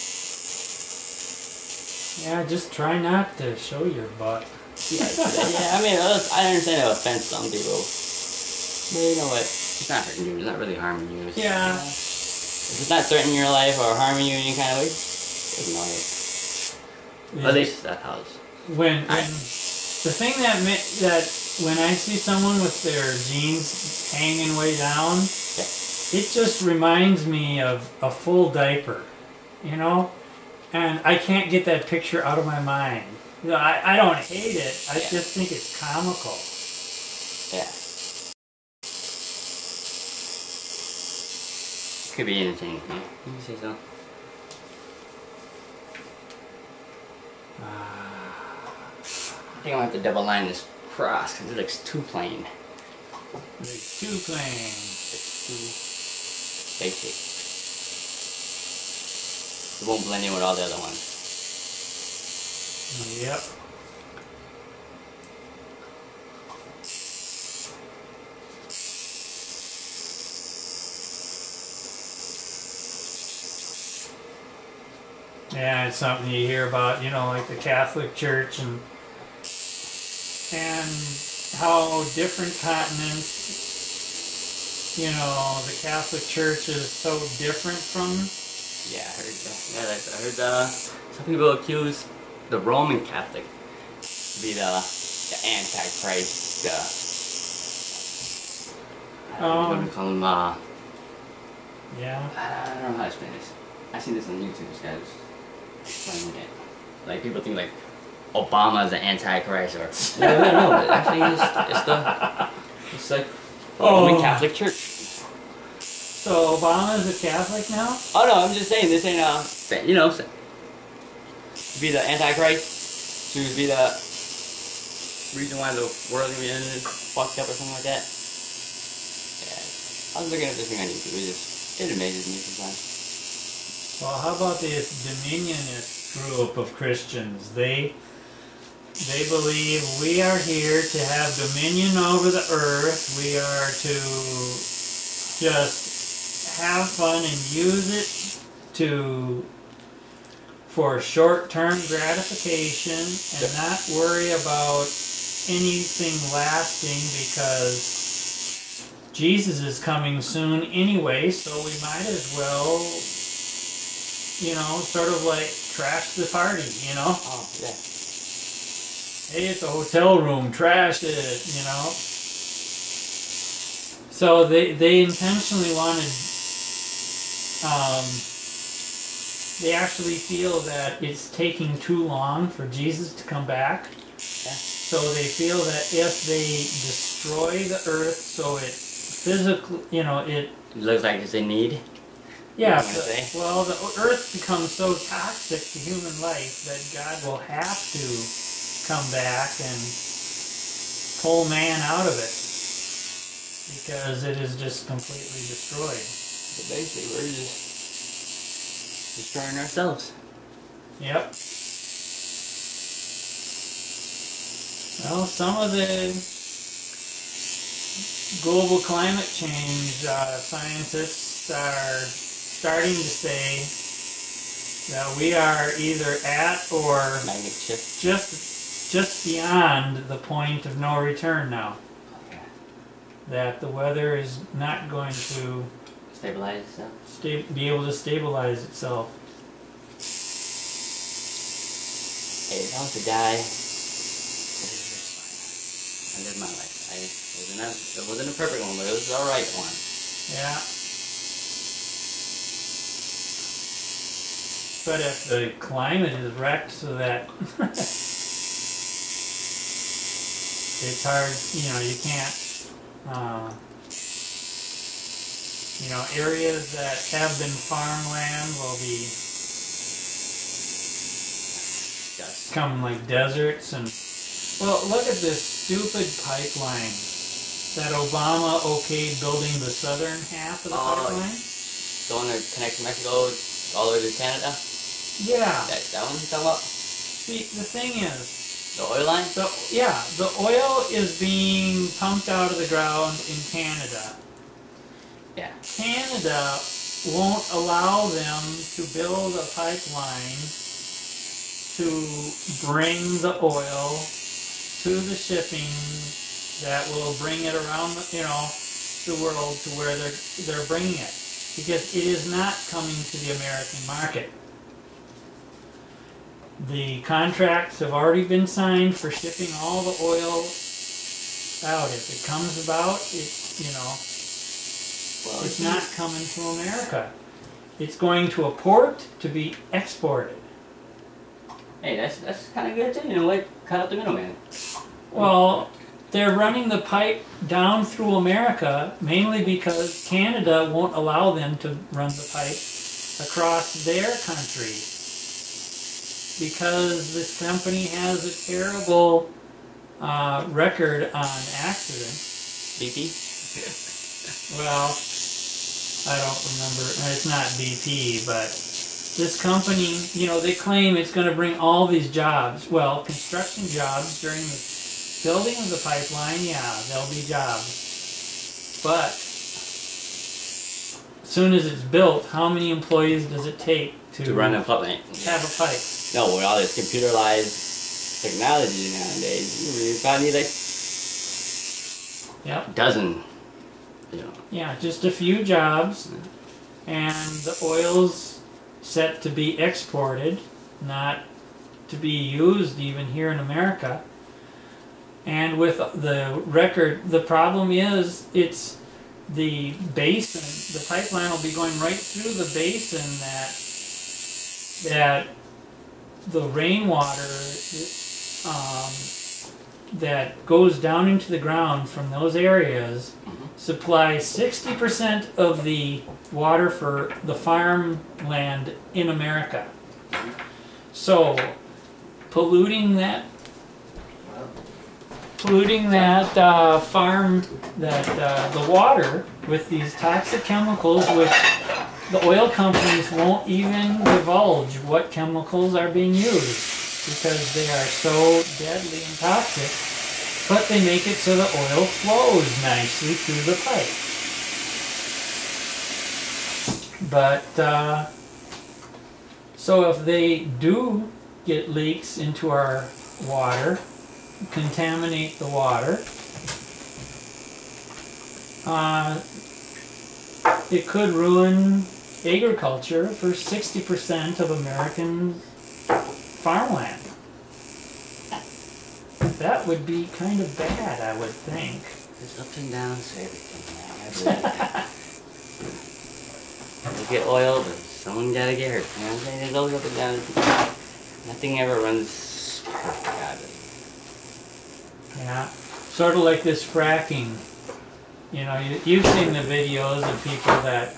Yeah, just try not to show your butt. Yeah, yeah. I mean, I understand it'll offend some people, but you know what? It's not hurting you. It's not really harming you. Yeah. If it's not threatening your life or harming you in any kind of way, ignore it. Yeah. At least that's how it's. When the thing that when I see someone with their jeans hanging way down, Yeah. it just reminds me of a full diaper, you know? And I can't get that picture out of my mind. You know, I don't hate it, I just think it's comical. Yeah. Could be anything. Yeah. You can say so. I think I'm gonna have to double line this cross because it looks too plain. It's too plain. It's too basic. It won't blend in with all the other ones. Yep. Yeah, it's something you hear about, you know, like the Catholic Church and how different continents, you know, the Catholic Church is so different from. Yeah, I heard that. Yeah, I heard some people accuse the Roman Catholic to be the Antichrist. What do we call him? Yeah. I don't know how to explain this. I seen this on YouTube. This guy was explaining it. Like people think like Obama is the Antichrist or no, but actually it's like the Roman Catholic Church. So Obama is a Catholic now? Oh no, I'm just saying this ain't you know, to be the Antichrist, to be the reason why the world is fucked up or something like that. Yeah, I was looking at this thing on YouTube. It amazes me sometimes. Well, how about this Dominionist group of Christians? They believe we are here to have dominion over the earth. We are to just have fun and use it for short-term gratification and not worry about anything lasting because Jesus is coming soon anyway, so we might as well, you know, sort of like trash the party, you know? Oh, yeah. Hey, it's a hotel room, trash it, you know? So they intentionally wanted, they actually feel that it's taking too long for Jesus to come back. Yeah. So they feel that if they destroy the earth so it physically, you know, it looks like it's a need. yeah, well, the earth becomes so toxic to human life that God will have to come back and pull man out of it because it is just completely destroyed. So basically, we're just destroying ourselves. Yep. Well, some of the global climate change scientists are starting to say that we are either at or Magnetic shift. just beyond the point of no return now. Okay. That the weather is not going to Stabilize itself. be able to stabilize itself. Hey, if I was to die, I lived my life. It wasn't a perfect one, but it was the right one. Yeah. But if the climate is wrecked so that it's hard, you can't, areas that have been farmland will become like deserts. And well, look at this stupid pipeline that Obama okayed building the southern half of the pipeline. The one that connects Mexico all the way to Canada? Yeah. That one you're talking about? See, the thing is, the oil line? The oil is being pumped out of the ground in Canada. Yeah. Canada won't allow them to build a pipeline to bring the oil to the shipping that will bring it around, the world to where they're bringing it, because it is not coming to the American market. The contracts have already been signed for shipping all the oil out. If it comes about, it's not coming to America. It's going to a port to be exported. Hey, that's kind of good too. What? Cut out the middleman. Well, they're running the pipe down through America mainly because Canada won't allow them to run the pipe across their country, because this company has a terrible record on accidents. BP? Well, I don't remember. It's not BP, but this company, they claim it's going to bring all these jobs. Well, construction jobs during the building of the pipeline, yeah, there'll be jobs. But as soon as it's built, how many employees does it take to run a pipeline? Have a pipe? No, with all this computerized technology nowadays, you probably need a dozen. Yeah, just a few jobs, and the oil's set to be exported, not to be used even here in America. And with the record, the problem is it's the basin. The pipeline will be going right through the basin that the rainwater that goes down into the ground from those areas supplies 60% of the water for the farmland in America. So polluting that the water with these toxic chemicals, which the oil companies won't even divulge what chemicals are being used because they are so deadly and toxic, but they make it so the oil flows nicely through the pipe. But so if they do get leaks into our water, contaminate the water, it could ruin agriculture for 60% of American farmland. That would be kind of bad, I would think. There's ups and downs to everything now. You get oil, but someone gotta get hurt. You know what I'm saying? There's always up and downs. Nothing ever runs perfect out of it. Yeah, sort of like this fracking. You've seen the videos of people that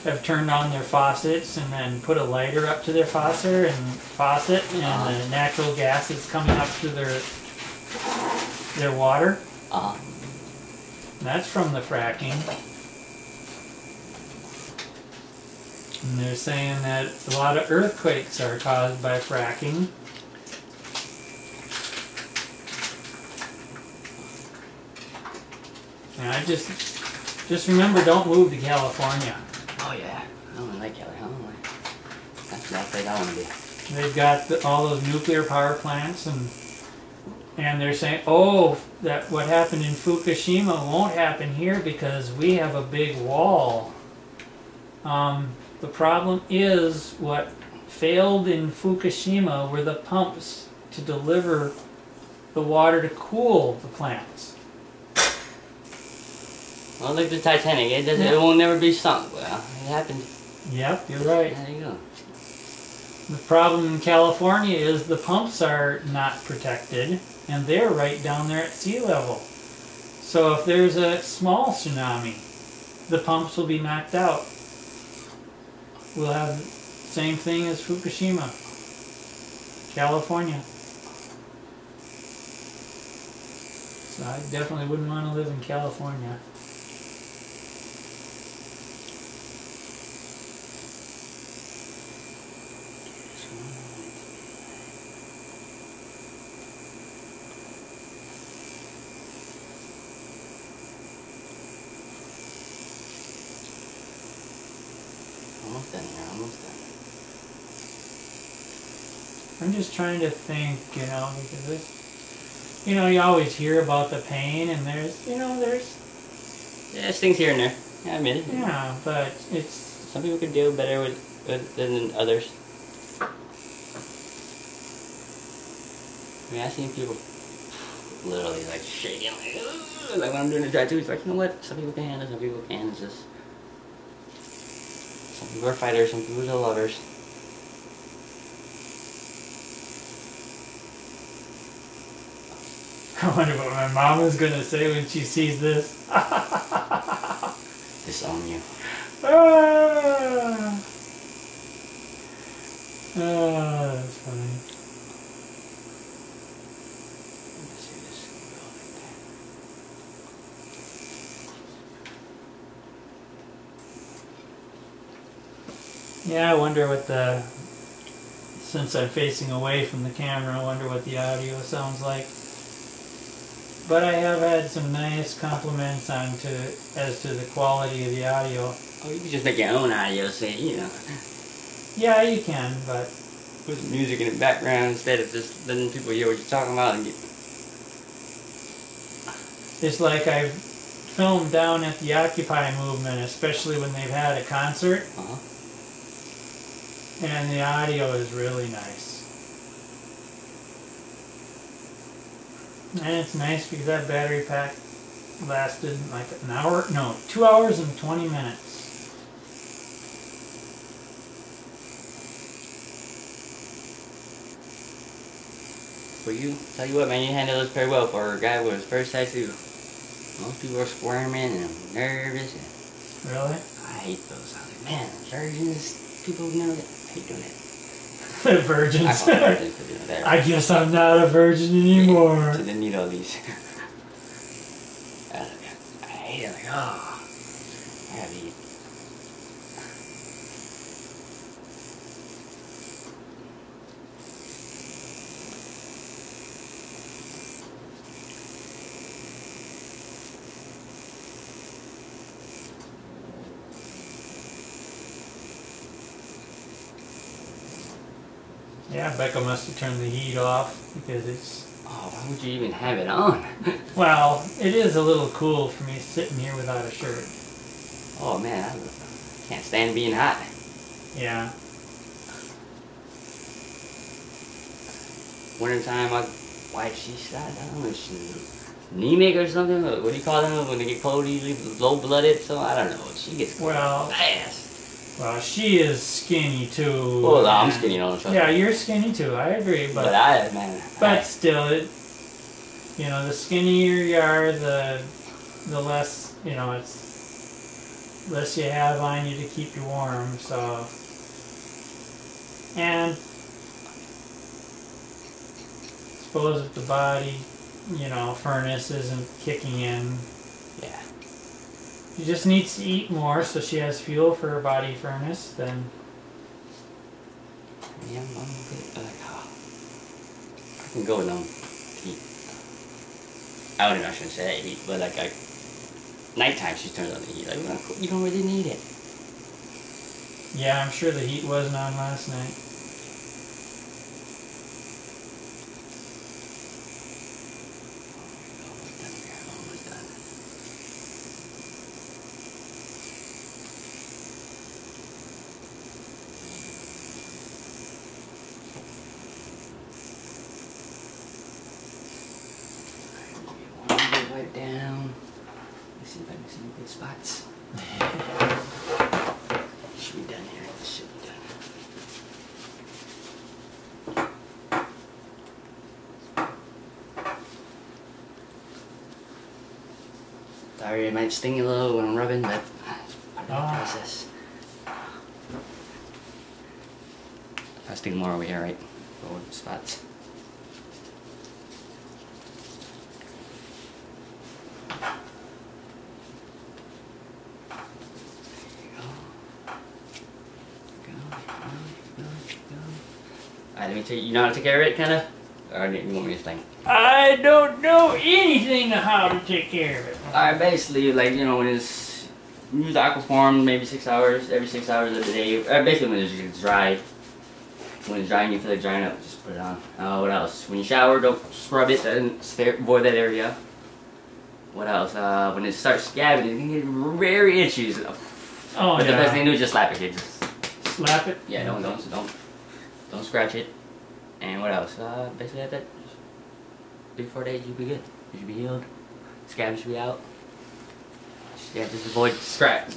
have turned on their faucets and then put a lighter up to their faucet and the natural gas is coming up through their water. That's from the fracking. And they're saying that a lot of earthquakes are caused by fracking. And I just remember, don't move to California. Oh yeah. I don't like Kelly. I don't like. That's not the place I want to be. They've got all those nuclear power plants, and they're saying, oh, that what happened in Fukushima won't happen here because we have a big wall. The problem is what failed in Fukushima were the pumps to deliver the water to cool the plants. Well, like the Titanic, it won't never be sunk. Well, it happened. Yep, you're right. There you go. The problem in California is the pumps are not protected, and they're right down there at sea level. So if there's a small tsunami, the pumps will be knocked out. We'll have the same thing as Fukushima, California. So I definitely wouldn't want to live in California. Almost done here, almost done. I'm just trying to think, because it's, you always hear about the pain, and there's Yeah, there's things here and there. Yeah, I admit it. yeah, but it's, Some people can deal better with than others. I mean, I've seen people literally like shaking, like when I'm doing the tattoos. Like, you know what? Some people can handle it, some people can't. It's just some people are fighters, some people are lovers. I wonder what my mom is going to say when she sees this. Disown you. Ah! Oh, that's funny. Let's see this girl like that. Yeah, I wonder what since I'm facing away from the camera, I wonder what the audio sounds like. But I have had some nice compliments as to the quality of the audio. Oh, you can just make your own audio, say, Yeah, you can, but put some music in the background instead of just letting people hear what you're talking about. And it's like I've filmed down at the Occupy movement, especially when they've had a concert, and the audio is really nice. And it's nice because that battery pack lasted like 2 hours and 20 minutes. For you, tell you what, man, you handled this very well for a guy with his first tattoo. Most people are squirming and nervous. Really? I hate those. I was like, man, virgins, people know that. I hate doing it. The virgins. I call virgins for doing that. I guess I'm not a virgin anymore. So they need all these. I hate it. Like, oh, I gotta eat. Yeah, Becca must have turned the heat off because it's... Oh, why would you even have it on? Well, it is a little cool for me sitting here without a shirt. Oh man, I can't stand being hot. Yeah. Winter time, my wife, she's, I don't know, she's anemic or something. What do you call them when they get cold, usually low-blooded? So I don't know. She gets cold fast. Well, she is skinny too. Well, I'm skinny, you know. Yeah, you're skinny too. I agree, but still, the skinnier you are, the less, it's less you have on you to keep you warm. So, and suppose if the body, furnace isn't kicking in. Yeah. She just needs to eat more so she has fuel for her body furnace, then... Yeah, I'm good. I can go with them heat. I shouldn't say heat, but like nighttime she turns on the heat. Like, you don't really need it. Yeah, I'm sure the heat wasn't on last night. Almost done. Almost done. Wipe down. Let's see if I can see any good spots. Should be done here. This should be done. Sorry, it might sting a little when I'm rubbing, but it's part of the process. I'll sting more over here, right? Over the spots. Alright, let me take you know how to take care of it, kinda? Or you want me to explain? I don't know anything how to take care of it. Alright, basically, like, you know, when it's use aquaform maybe 6 hours, every 6 hours of the day. Basically when it's dry. When it's dry and you feel like drying up, just put it on. What else? When you shower, don't scrub it and avoid that area. What else? When it starts scabbing, it can get very itchy. Oh, But yeah. the best thing to do is just slap it, kid. Just, Slap it? yeah, don't scratch it. And what else? Basically that's it. 3-4 days, you'll be good. You should be healed. Scab should be out. Yeah, just avoid scratch.